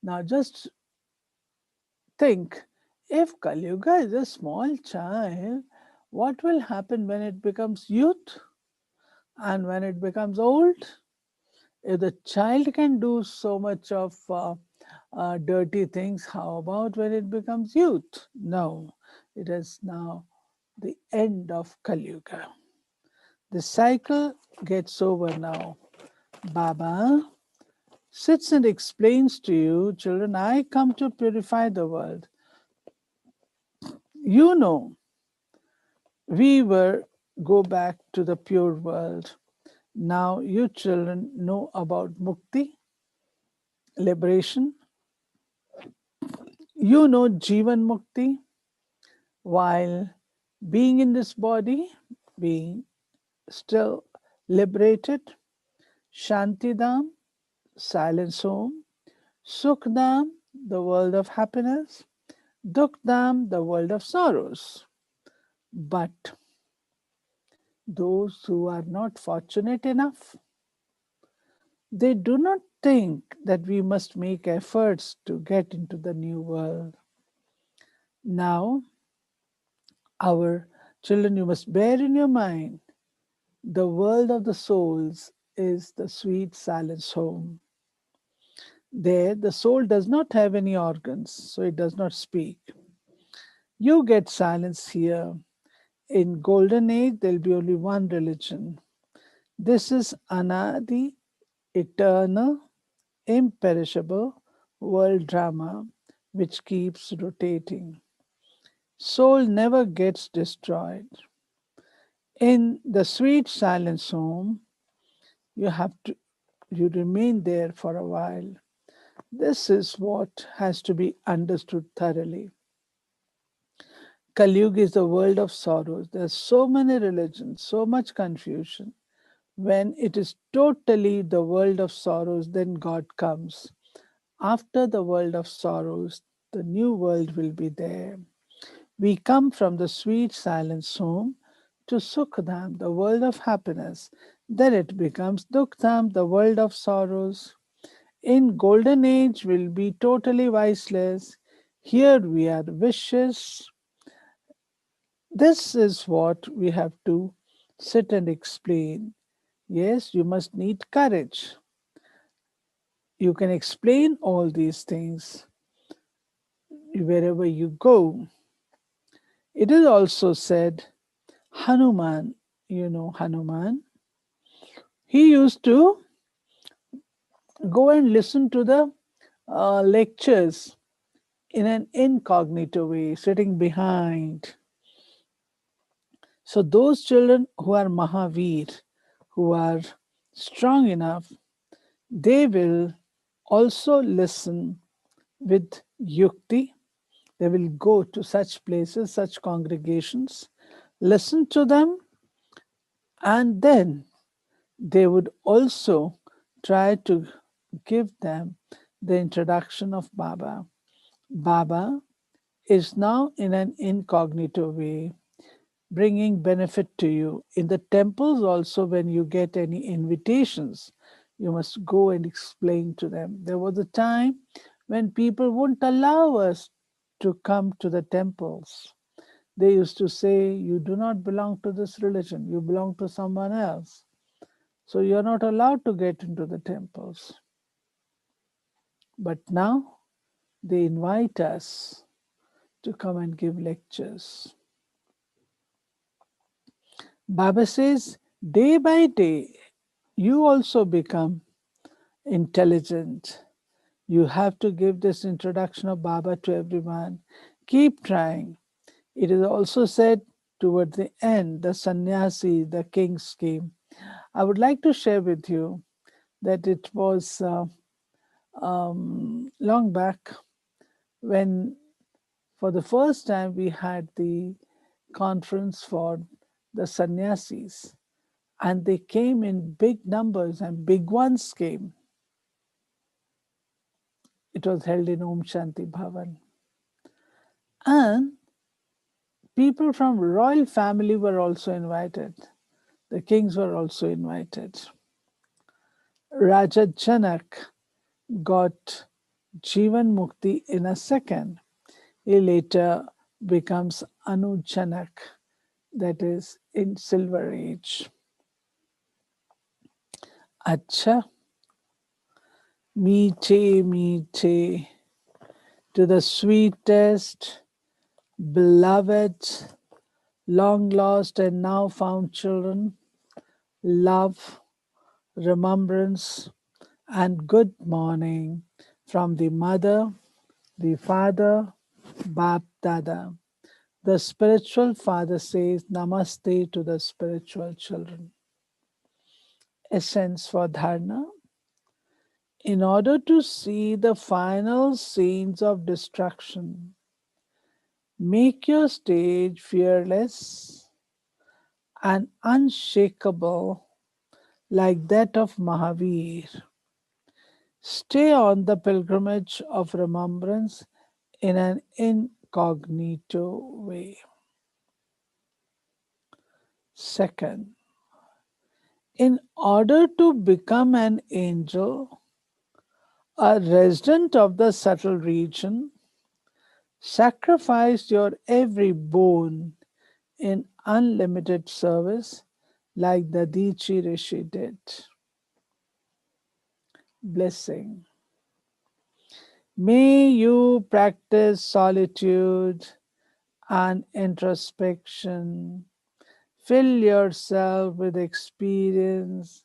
Now just think, if Kali Yuga is a small child, what will happen when it becomes youth and when it becomes old? If the child can do so much of dirty things, how about when it becomes youth? No, it is now the end of Kali Yuga. The cycle gets over now. Baba sits and explains to you, children, I come to purify the world. You know, we were go back to the pure world. Now you children know about mukti, liberation. You know Jivan Mukti, while being in this body, being still liberated. Shantidam, silence home. Sukhdam, the world of happiness. Dukhdam, the world of sorrows. But those who are not fortunate enough. They do not think that we must make efforts to get into the new world. Now, our children, you must bear in your mind the world of the souls is the sweet silence home. There, the soul does not have any organs, so it does not speak. You get silence here. In golden age, there'll be only one religion. This is Anadi, eternal, imperishable world drama which keeps rotating. Soul never gets destroyed. In the sweet silence home, you have to you remain there for a while. This is what has to be understood thoroughly. Kali Yuga is the world of sorrows. There are so many religions, so much confusion. When it is totally the world of sorrows, then God comes. After the world of sorrows, the new world will be there. We come from the sweet silence home to Sukhdam, the world of happiness. Then it becomes Dukhdam, the world of sorrows. In golden age will be totally viceless. Here we are vicious. This is what we have to sit and explain. Yes, you must need courage. You can explain all these things wherever you go. It is also said, Hanuman, you know Hanuman, he used to go and listen to the lectures in an incognito way, sitting behind. So, those children who are Mahavir, who are strong enough, they will also listen with yukti. They will go to such places, such congregations, listen to them, and then they would also try to give them the introduction of Baba. Baba is now in an incognito way bringing benefit to you. In the temples, also, when you get any invitations, you must go and explain to them. There was a time when people wouldn't allow us to come to the temples. They used to say, you do not belong to this religion, you belong to someone else. So you're not allowed to get into the temples. But now they invite us to come and give lectures. Baba says, day by day, you also become intelligent. You have to give this introduction of Baba to everyone. Keep trying. It is also said toward the end, the sannyasi, the king's came. I would like to share with you that it was long back when, for the first time, we had the conference for the sannyasis, and they came in big numbers, and big ones came. It was held in Om Shanti Bhavan. And people from royal family were also invited. The kings were also invited. Raja Janak got Jivan Mukti in a second. He later becomes Anu Janak, that is in Silver Age. Acha, meete, meete, to the sweetest, beloved, long lost and now found children, love, remembrance, and good morning from the mother, the father, Bap Dada. The spiritual father says namaste to the spiritual children. Essence for dharna. In order to see the final scenes of destruction, make your stage fearless and unshakable like that of Mahavir. Stay on the pilgrimage of remembrance in an incognito way. Second, in order to become an angel, a resident of the subtle region, sacrifice your every bone in unlimited service like the Didi Rishi did. Blessing. May you practice solitude and introspection. Fill yourself with experience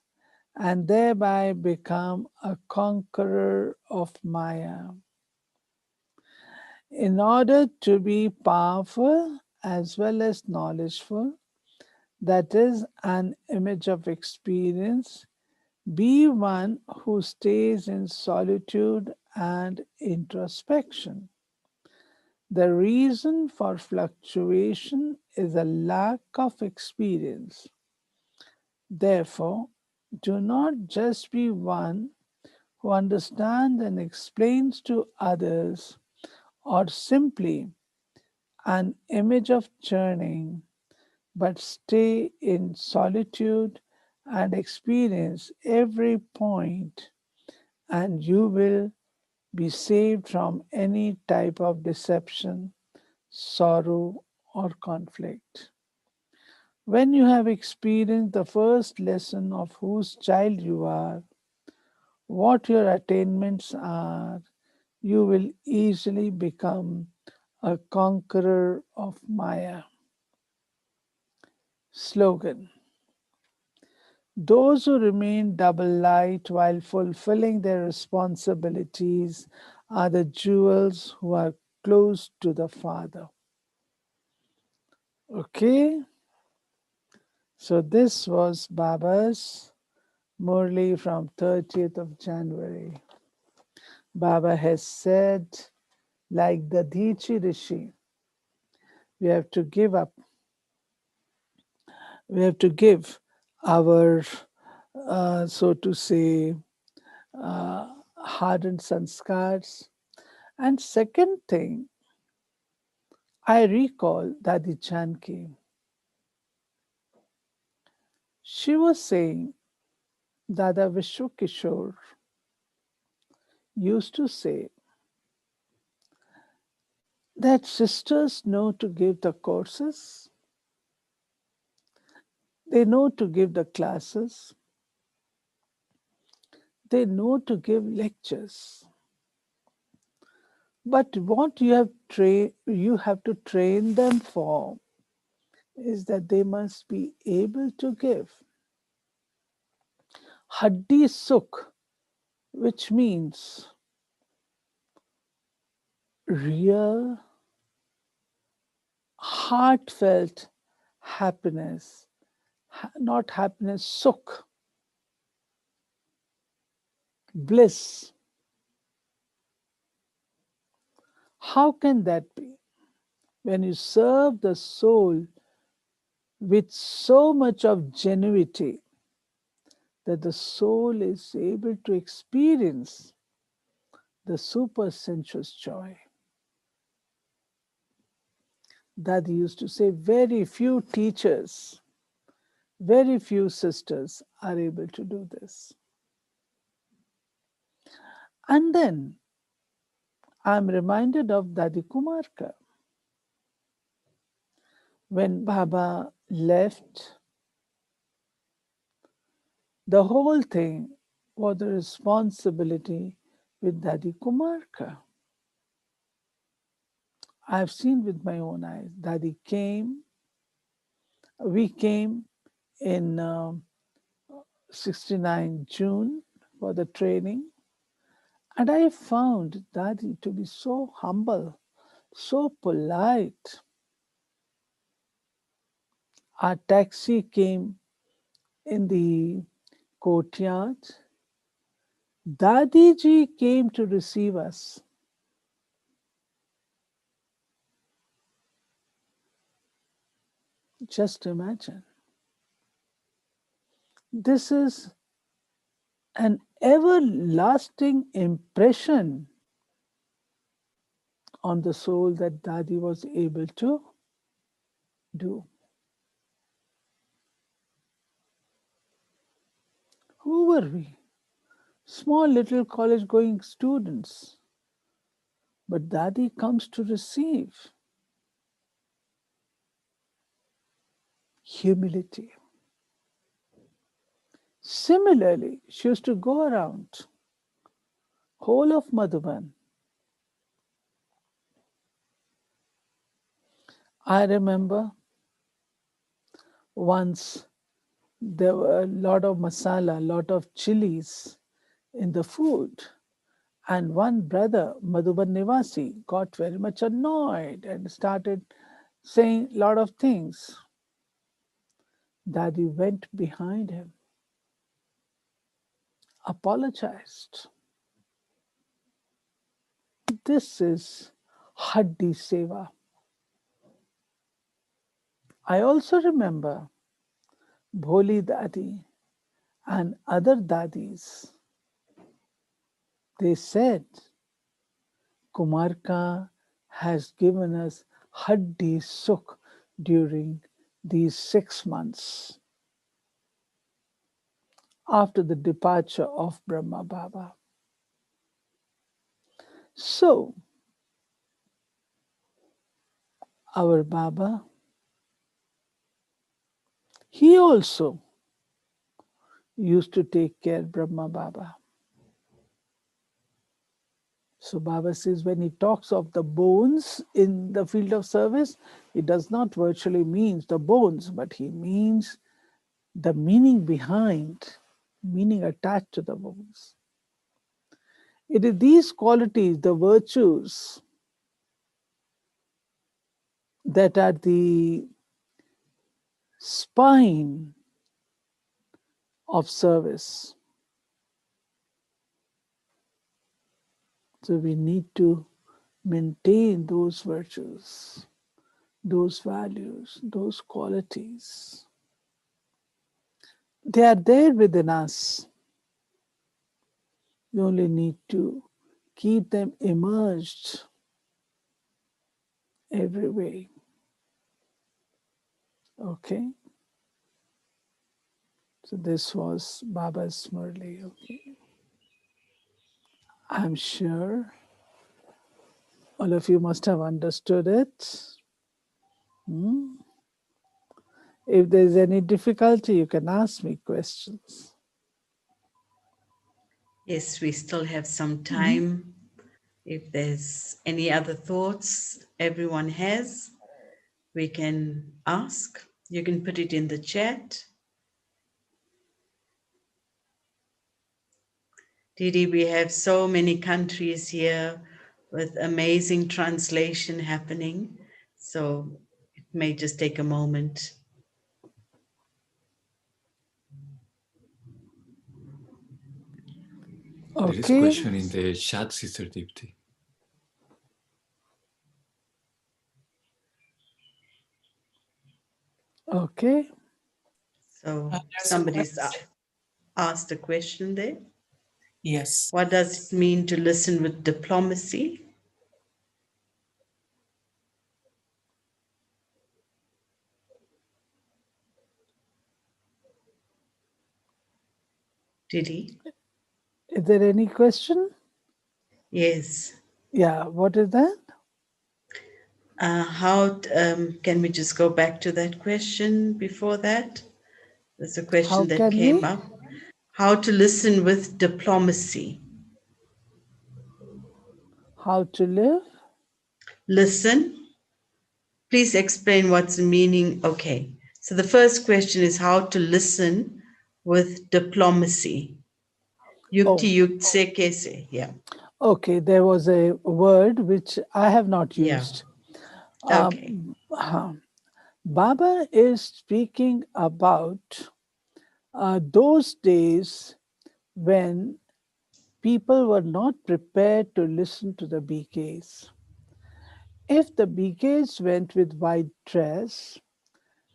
and thereby become a conqueror of Maya. In order to be powerful as well as knowledgeful, that is an image of experience, be one who stays in solitude and introspection. The reason for fluctuation is a lack of experience. Therefore, do not just be one who understands and explains to others, or simply an image of churning, but stay in solitude and experience every point, and you will be saved from any type of deception, sorrow, or conflict. When you have experienced the first lesson of whose child you are, what your attainments are, you will easily become a conqueror of Maya. Slogan. Those who remain double light while fulfilling their responsibilities are the jewels who are close to the Father. Okay, so this was Baba's Murli from 30th of January. Baba has said, like the Didi Rishi, we have to give up. We have to give our, so to say, hardened sanskars. And second thing, I recall Dadi Janki. She was saying, Dada Vishwakishore used to say that sisters know to give the courses, they know to give the classes, they know to give lectures. But what you have to train them for is that they must be able to give Haddi Sukh, which means real, heartfelt happiness, not happiness, Sukh, bliss. How can that be? When you serve the soul with so much of genuity that the soul is able to experience the super sensuous joy. Dadi used to say, very few teachers, very few sisters are able to do this. And then I'm reminded of Dadi Kumarka. When Baba left, the whole thing was the responsibility with Dadi Kumarka. I've seen with my own eyes. Dadi came, we came in 69 June for the training. And I found Dadi to be so humble, so polite. Our taxi came in the courtyard. Dadi ji came to receive us. Just imagine. This is an everlasting impression on the soul that Dadi was able to do. Who were we? Small little college going students. But Dadi comes to receive humility. Similarly, she used to go around whole of Madhuban. I remember once there were a lot of masala, a lot of chilies in the food. And one brother, Madhuban Nivasi, got very much annoyed and started saying a lot of things. Dadi went behind him, apologized. This is Haddi Seva. I also remember Bholi Dadi and other Dadis. They said, Kumarka has given us Haddi Sukh during these 6 months after the departure of Brahma Baba. So, our Baba, he also used to take care of Brahma Baba. So Baba says when he talks of the bones in the field of service, he does not virtually mean the bones, but he means the meaning behind, meaning attached to the bones. It is these qualities, the virtues, that are the spine of service. So we need to maintain those virtues, those values, those qualities. They are there within us. We only need to keep them immersed every way. Okay? So this was Baba's Murli. Okay? I'm sure all of you must have understood it. If there's any difficulty, you can ask me questions. Yes, we still have some time. If there's any other thoughts everyone has, we can ask. You can put it in the chat. Didi, we have so many countries here with amazing translation happening. So it may just take a moment. There is a Okay. question in the chat, Sister Dipti. Okay. So There's a somebody's question. asked a question there. Yes. What does it mean to listen with diplomacy? Didi? Is there any question? Yes. Yeah, what is that? How can we just go back to that question before that? There's a How question that can came we? up. How to listen with diplomacy? How to live? Listen. Please explain what's the meaning. Okay. So the first question is how to listen with diplomacy. Oh, Yukti yukse kese. Yeah. okay. There was a word which I have not Yeah. used. Okay. Baba is speaking about those days when people were not prepared to listen to the BKs. If the BKs went with white dress,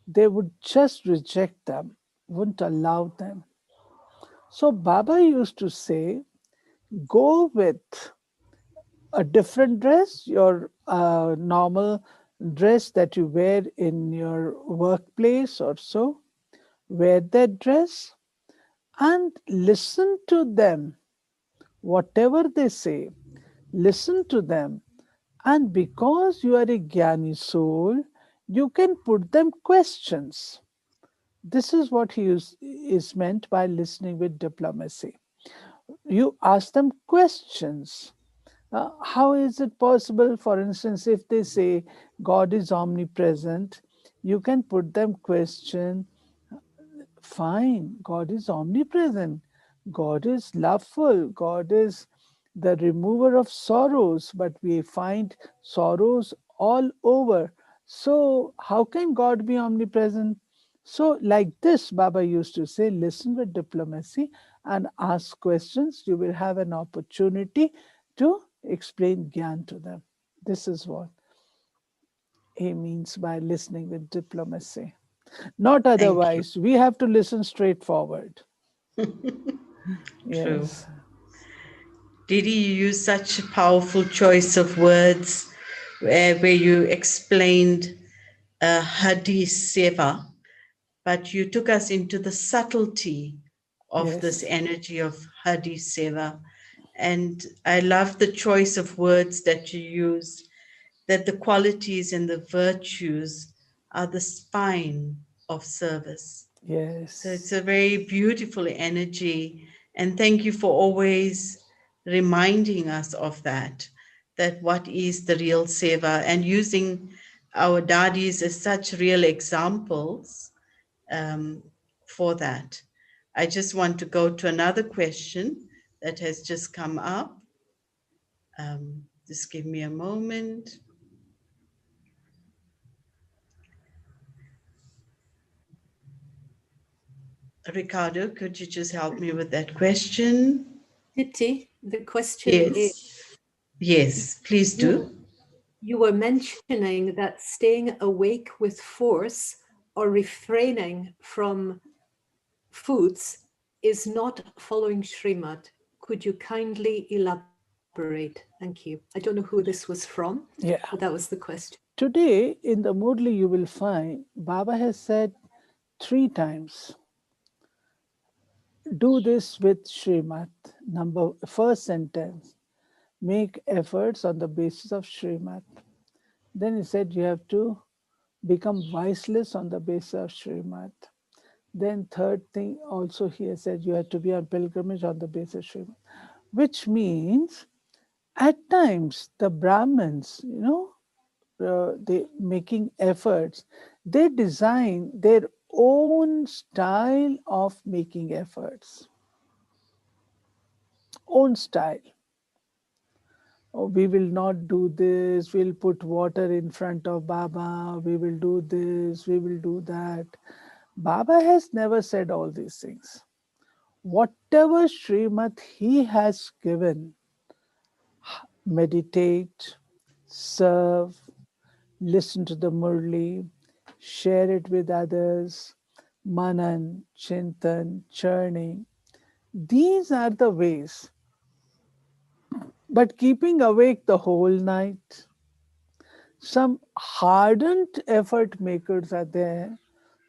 they would just reject them, wouldn't allow them. So Baba used to say, go with a different dress, your normal dress that you wear in your workplace or so, wear that dress and listen to them, whatever they say, listen to them. And because you are a Jnani soul, you can put them questions. This is what is meant by listening with diplomacy. You ask them questions. How is it possible, for instance, if they say God is omnipresent, you can put them question. Fine, God is omnipresent. God is loveful. God is the remover of sorrows, but we find sorrows all over. So, how can God be omnipresent? So, like this, Baba used to say, listen with diplomacy and ask questions. You will have an opportunity to explain Gyan to them. This is what he means by listening with diplomacy. Not Thank you. otherwise. We have to listen straightforward. True. Yes, Didi, you used such a powerful choice of words where you explained Hadi Seva, but you took us into the subtlety of this yes, energy of Hadi Seva. And I love the choice of words that you used, that the qualities and the virtues are the spine of service. So it's yes, a very beautiful energy. And thank you for always reminding us of that, that what is the real seva, and using our dadis as such real examples um, for that. I just want to go to another question that has just come up. Just give me a moment. Ricardo, could you just help me with that question? Diti, the question is, Yes. Yes, please you do. you were mentioning that staying awake with force or refraining from foods is not following Srimad. Could you kindly elaborate? Thank you. I don't know who this was from, but that was yeah. the question. Today in the Murli, you will find Baba has said 3 times, do this with Srimad. Number first sentence, make efforts on the basis of Srimad. Then he said you have to become viceless on the basis of Srimad. Then third thing also he has said you have to be on pilgrimage on the basis of Srimad. Which means at times the Brahmins, they making efforts, they design their own style of making efforts, own style. Oh, we will not do this, we'll put water in front of Baba, we will do this, we will do that. Baba has never said all these things. Whatever Srimad he has given, meditate, serve, listen to the Murli, share it with others, manan, chintan, churning. These are the ways. But keeping awake the whole night, some hardened effort makers are there,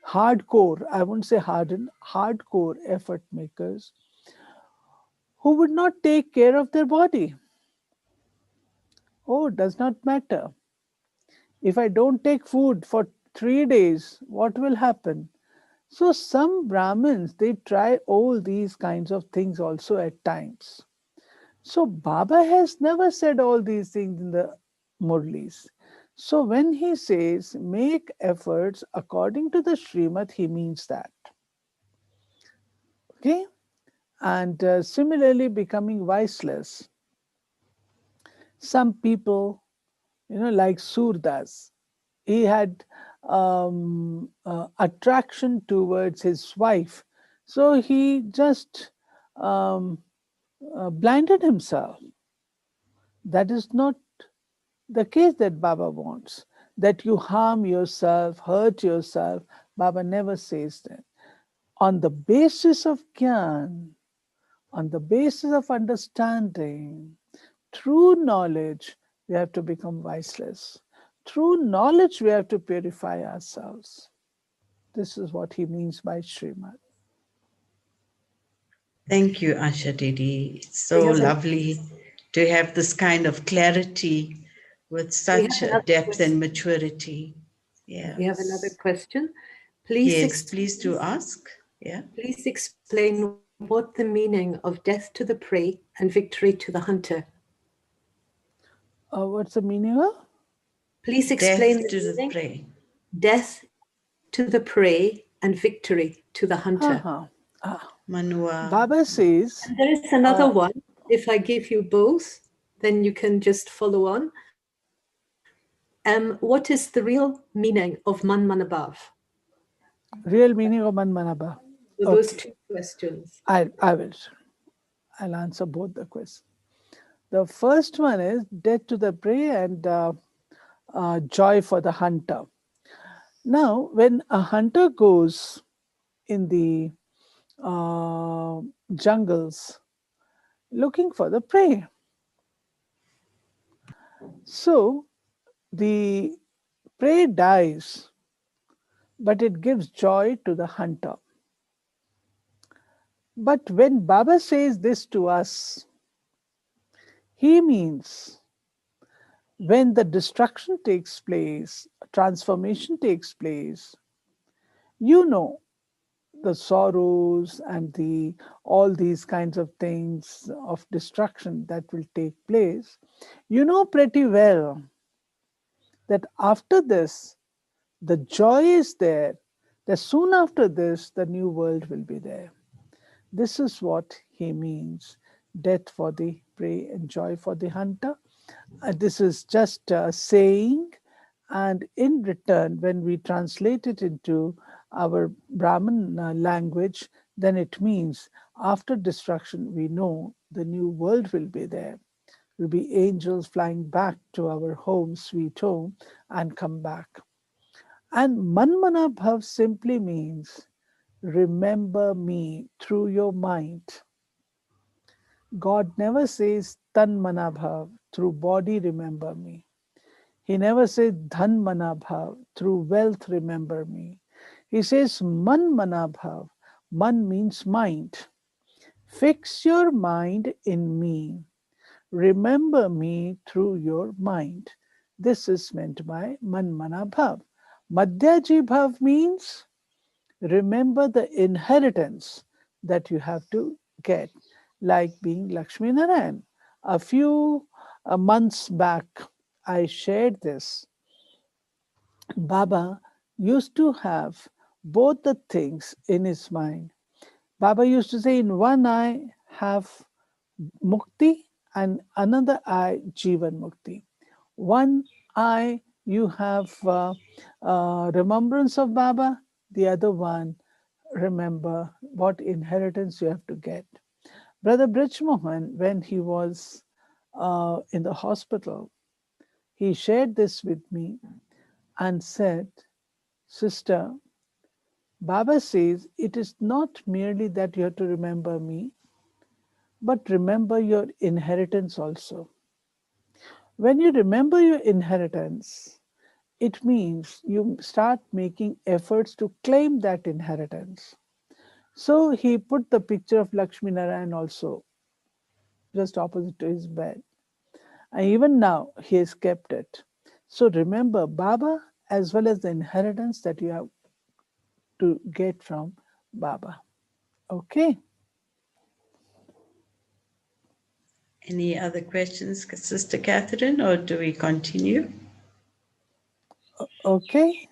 hardcore, I won't say hardened, hardcore effort makers who would not take care of their body. Oh, does not matter. If I don't take food for 3 days, what will happen? So some Brahmins, they try all these kinds of things also at times. So Baba has never said all these things in the Murlis. So when he says make efforts according to the Srimad, he means that. Okay? And similarly, becoming viceless. Some people, like Surdas, he had attraction towards his wife. So he just um, blinded himself. That is not the case that Baba wants. That you harm yourself, hurt yourself. Baba never says that. On the basis of Gyan, on the basis of understanding, through knowledge, we have to become viceless. Through knowledge, we have to purify ourselves. This is what he means by Srimad. Thank you, Asha Didi. It's We so have lovely to have this kind of clarity with we such have a another depth question. and maturity. We have another Yes. question. Please, Yes, please do ask. Yeah. please explain what the meaning of death to the prey and victory to the hunter. What's the meaning of? Please explain Death the to the meaning. prey. Death to the prey and victory to the hunter. Uh-huh. Manua. Baba says, And there is another one. If I give you both, then you can just follow on. What is the real meaning of Man Manabhav? real meaning of Man Manabha. So those two questions. I'll answer both the questions. The first one is death to the prey and joy for the hunter. Now, when a hunter goes in the jungles looking for the prey, so the prey dies, but it gives joy to the hunter. But when Baba says this to us, he means when the destruction takes place, transformation takes place, you know the sorrows and all these kinds of things of destruction that will take place, you know pretty well that after this, the joy is there, that soon after this, the new world will be there. This is what he means, death for the prey and joy for the hunter. This is just a saying, and in return, when we translate it into our Brahmin language, then it means after destruction, we know the new world will be there. Will be angels flying back to our home, sweet home, and come back. And Manmana Bhav simply means remember me through your mind. God never says Tan Mana Bhav, through body remember me. He never says Dhan Mana Bhav, through wealth remember me. He says Man Mana Bhav. Man means mind. Fix your mind in me. Remember me through your mind. This is meant by Man Mana Bhav. Madhyaji Bhav means remember the inheritance that you have to get, like being Lakshmi Narayan. A few months back, I shared this. Baba used to have both the things in his mind. Baba used to say, in one eye have mukti and another eye jivan mukti. One eye you have remembrance of Baba, the other one remember what inheritance you have to get. Brother Brij Mohan, when he was in the hospital, he shared this with me and said, Sister, Baba says it is not merely that you have to remember me, but remember your inheritance also. When you remember your inheritance, it means you start making efforts to claim that inheritance. So he put the picture of Lakshmi Narayan also just opposite to his bed. And even now, he has kept it. So remember Baba as well as the inheritance that you have to get from Baba. Okay. Any other questions, Sister Catherine, or do we continue? Okay.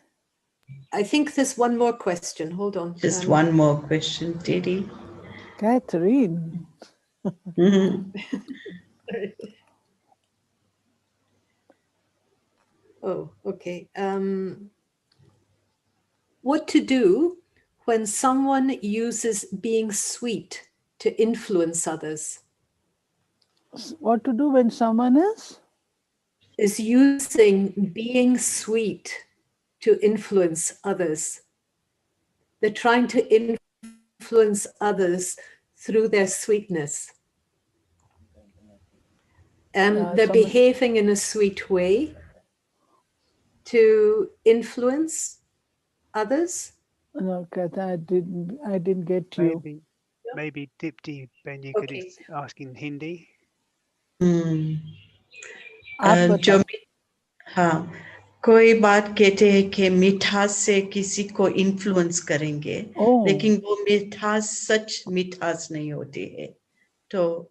I think there's one more question. Hold on. Just one more question, Didi. Catherine. Oh, okay. What to do when someone uses being sweet to influence others? What to do when someone Is using being sweet to influence others. They're trying to influence others through their sweetness. They're behaving in a sweet way to influence others. No, Catherine, I didn't get you. Maybe. maybe Dipti, Ben, you could Okay. ask in Hindi. आप जो बताओ. हाँ, कोई बात कहते हैं कि मिठास से किसी को इन्फ्लुएंस करेंगे, लेकिन वो मिठास सच मिठास नहीं होती है. तो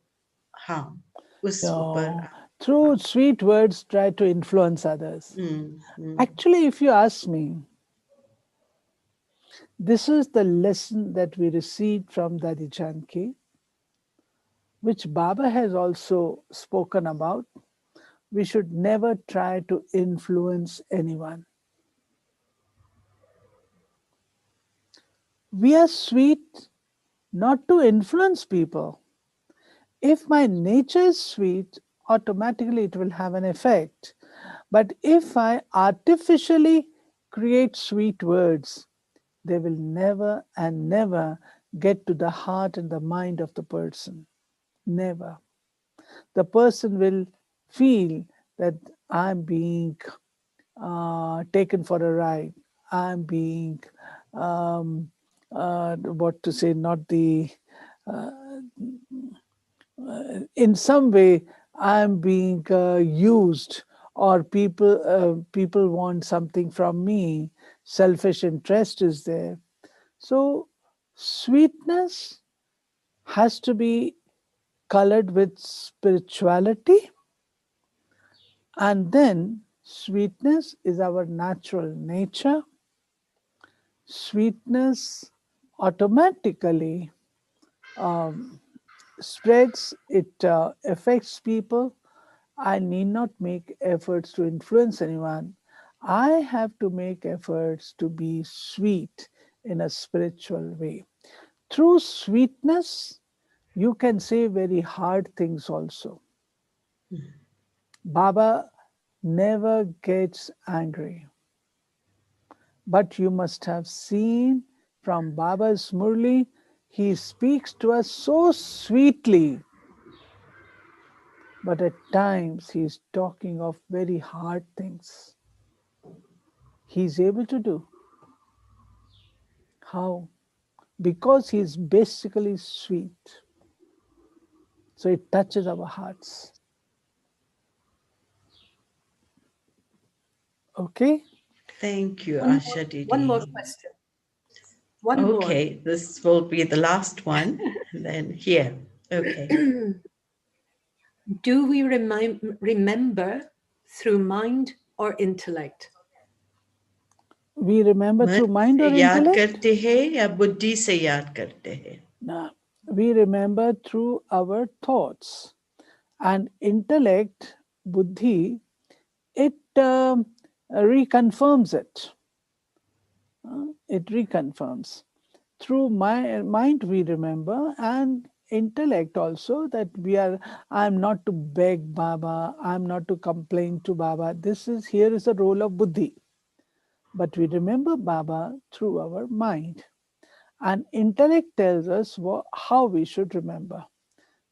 हाँ, उस ऊपर. Through sweet words, try to influence others. Actually, if you ask me, this is the lesson that we received from Dadi Janki, which Baba has also spoken about. We should never try to influence anyone. We are sweet not to influence people. If my nature is sweet, automatically it will have an effect. But if I artificially create sweet words, they will never and never get to the heart and the mind of the person. Never. The person will feel that I'm being taken for a ride. I'm being, what to say, not the, in some way, I'm being used, or people want something from me. Selfish interest is there. So, sweetness has to be colored with spirituality, and then sweetness is our natural nature. Sweetness automatically spreads, it affects people. I need not make efforts to influence anyone. I have to make efforts to be sweet in a spiritual way. Through sweetness, you can say very hard things also. Baba never gets angry. But you must have seen from Baba's Murli, he speaks to us so sweetly. But at times he is talking of very hard things. He is able to do. How? Because he is basically sweet. So it touches our hearts. Okay? Thank you, One Asha Didi. one more question. One more. Okay, this will be the last one. And then here. Okay. Do we remember through mind or intellect? We remember मन through mind से or याद intellect? करते हैं या बुद्धि से याद करते हैं? No. We remember through our thoughts. And intellect, buddhi, it reconfirms it. It reconfirms. Through my mind we remember, and intellect also, that I'm not to beg Baba, I'm not to complain to Baba. Here is the role of buddhi. But we remember Baba through our mind. And intellect tells us how we should remember.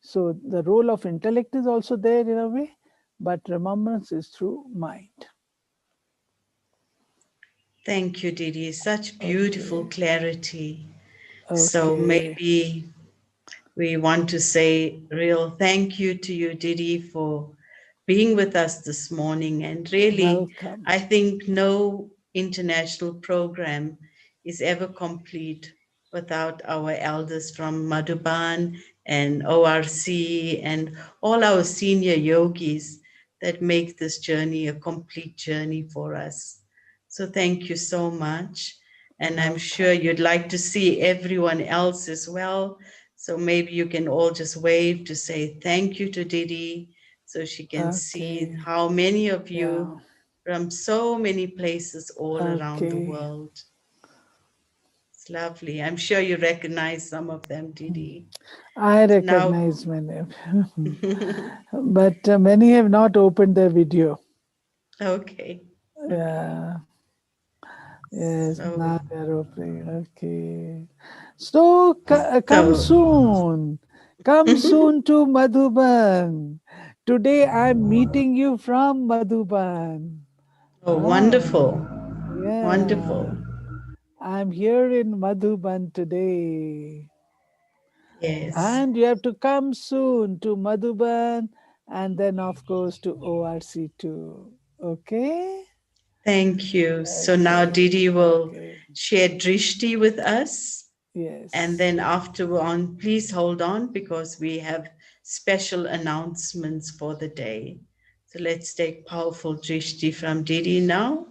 So the role of intellect is also there in a way, but remembrance is through mind. Thank you, Didi. Such beautiful clarity. Okay. So maybe we want to say real thank you to you, Didi, for being with us this morning. And really, Welcome. I think no international program is ever complete without our elders from Madhuban and ORC and all our senior yogis that make this journey a complete journey for us. So thank you so much. And I'm sure you'd like to see everyone else as well. So maybe you can all just wave to say thank you to Didi, so she can see how many of you from so many places all around the world. It's lovely. I'm sure you recognize some of them, Didi. I recognize many of them. But many have not opened their video. Okay. Yeah. Yes, now they're opening. Okay. So come soon. Come soon to Madhuban. Today I'm meeting you from Madhuban. Oh, wonderful. Yeah. Wonderful. I'm here in Madhuban today. Yes. And you have to come soon to Madhuban and then, of course, to ORC too. Okay? Thank you. So now Okay. Didi will Okay. share Drishti with us. Yes. And then after on, please hold on because we have special announcements for the day. So let's take powerful Drishti from Didi now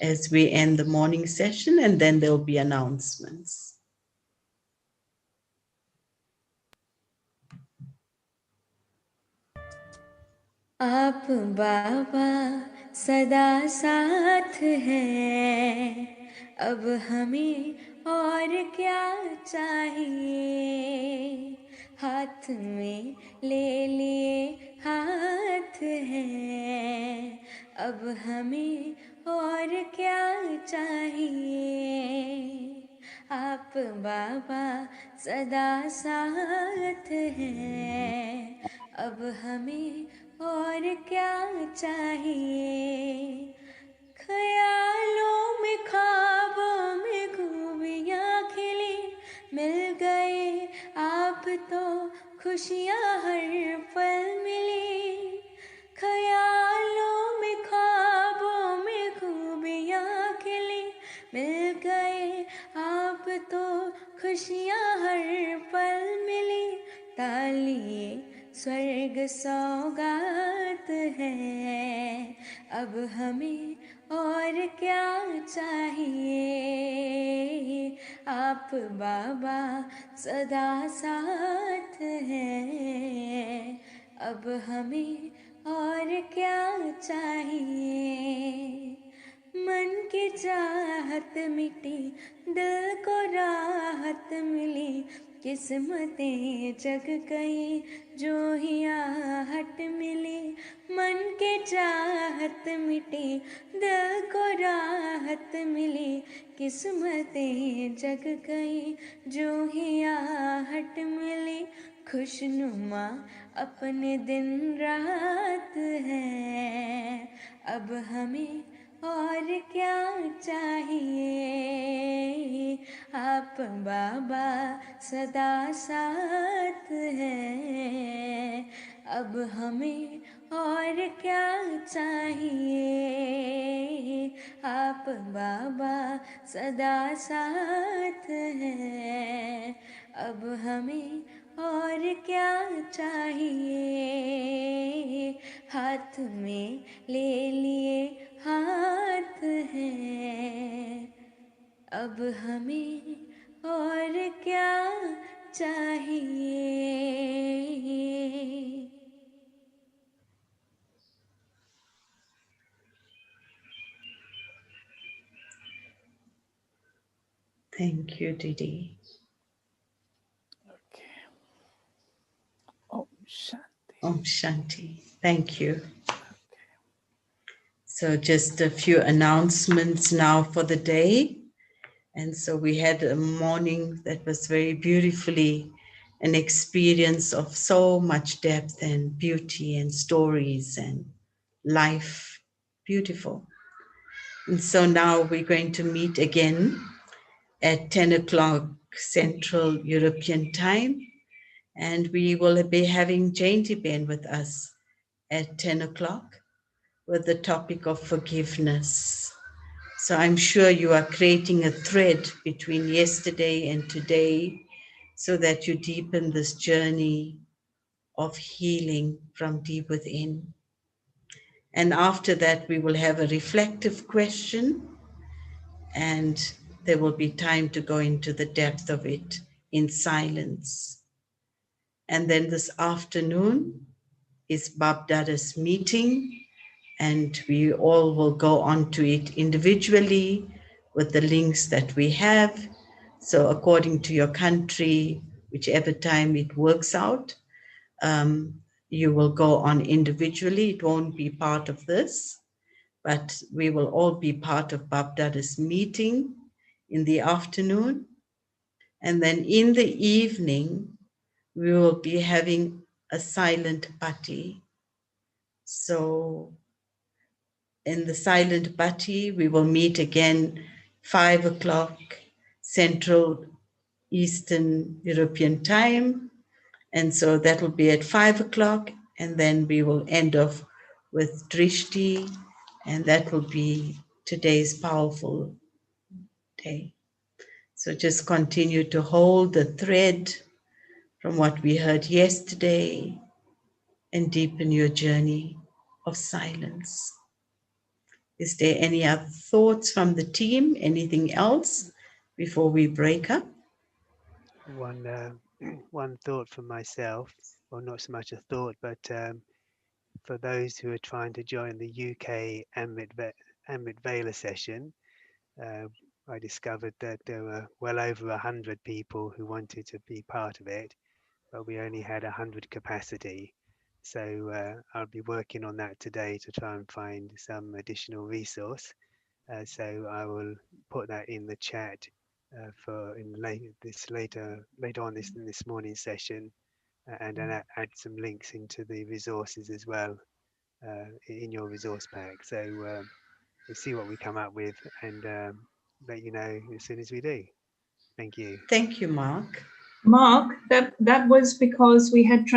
as we end the morning session, and then there'll be announcements. आप बाबा सदा साथ हैं, अब हमें और क्या चाहिए। हाथ में ले लिए हाथ हैं, अब हमें और क्या चाहिए। आप बाबा सदा साथ हैं, अब हमें और क्या चाहिए। ख्यालों में ख्वाबों में खूबियाँ खिली, मिल गए आप तो खुशियाँ हर पल मिली। ख्यालों में ख्वाबों में खूबियाँ खिली, मिल गए आप तो खुशियाँ हर पल मिली। तालिए स्वर्ग सौगात है, अब हमें और क्या चाहिए। आप बाबा सदा साथ हैं, अब हमें और क्या चाहिए। मन की चाहत मिटी, दिल को राहत मिली, किस्मतें जग गई जो ही आहट मिली। मन के चाहत मिटी, दिल को राहत मिली, किस्मतें जग गई जो ही आहट मिली। खुशनुमा अपने दिन रात है, अब हमें और क्या चाहिए। आप बाबा सदा साथ हैं, अब हमें और क्या चाहिए। आप बाबा सदा साथ हैं, अब हमें और क्या चाहिए। हाथ में ले लिए हाथ हैं, अब हमें और क्या चाहिए। Thank you, Didi. Okay. Om Shanti. Om Shanti. Thank you. So just a few announcements now for the day. And so we had a morning that was very beautifully an experience of so much depth and beauty and stories and life. Beautiful. And so now we're going to meet again at 10 o'clock Central European Time. And we will be having Jainti Ben with us at 10 o'clock with the topic of forgiveness. So I'm sure you are creating a thread between yesterday and today so that you deepen this journey of healing from deep within. And after that, we will have a reflective question, and there will be time to go into the depth of it in silence. And then this afternoon is Bab Dada's meeting, and we all will go on to it individually with the links that we have. So according to your country, whichever time it works out, you will go on individually. It won't be part of this, but we will all be part of Bab Dada's meeting in the afternoon. And then in the evening, we will be having a silent party. So in the silent bhatti, we will meet again 5 o'clock Central Eastern European Time, And so that will be at 5 o'clock, and then we will end off with Drishti, and that will be today's powerful day. So just continue to hold the thread from what we heard yesterday and deepen your journey of silence. Is there any other thoughts from the team? Anything else before we break up? One thought for myself, or not so much a thought, but for those who are trying to join the UK Amrit Vela session, I discovered that there were well over 100 people who wanted to be part of it, but we only had 100 capacity. So I'll be working on that today to try and find some additional resource. So I will put that in the chat for later on in this morning session, and then add some links into the resources as well in your resource pack. So we'll see what we come up with, and let you know as soon as we do. Thank you. Thank you, Mark. Mark, that was because we had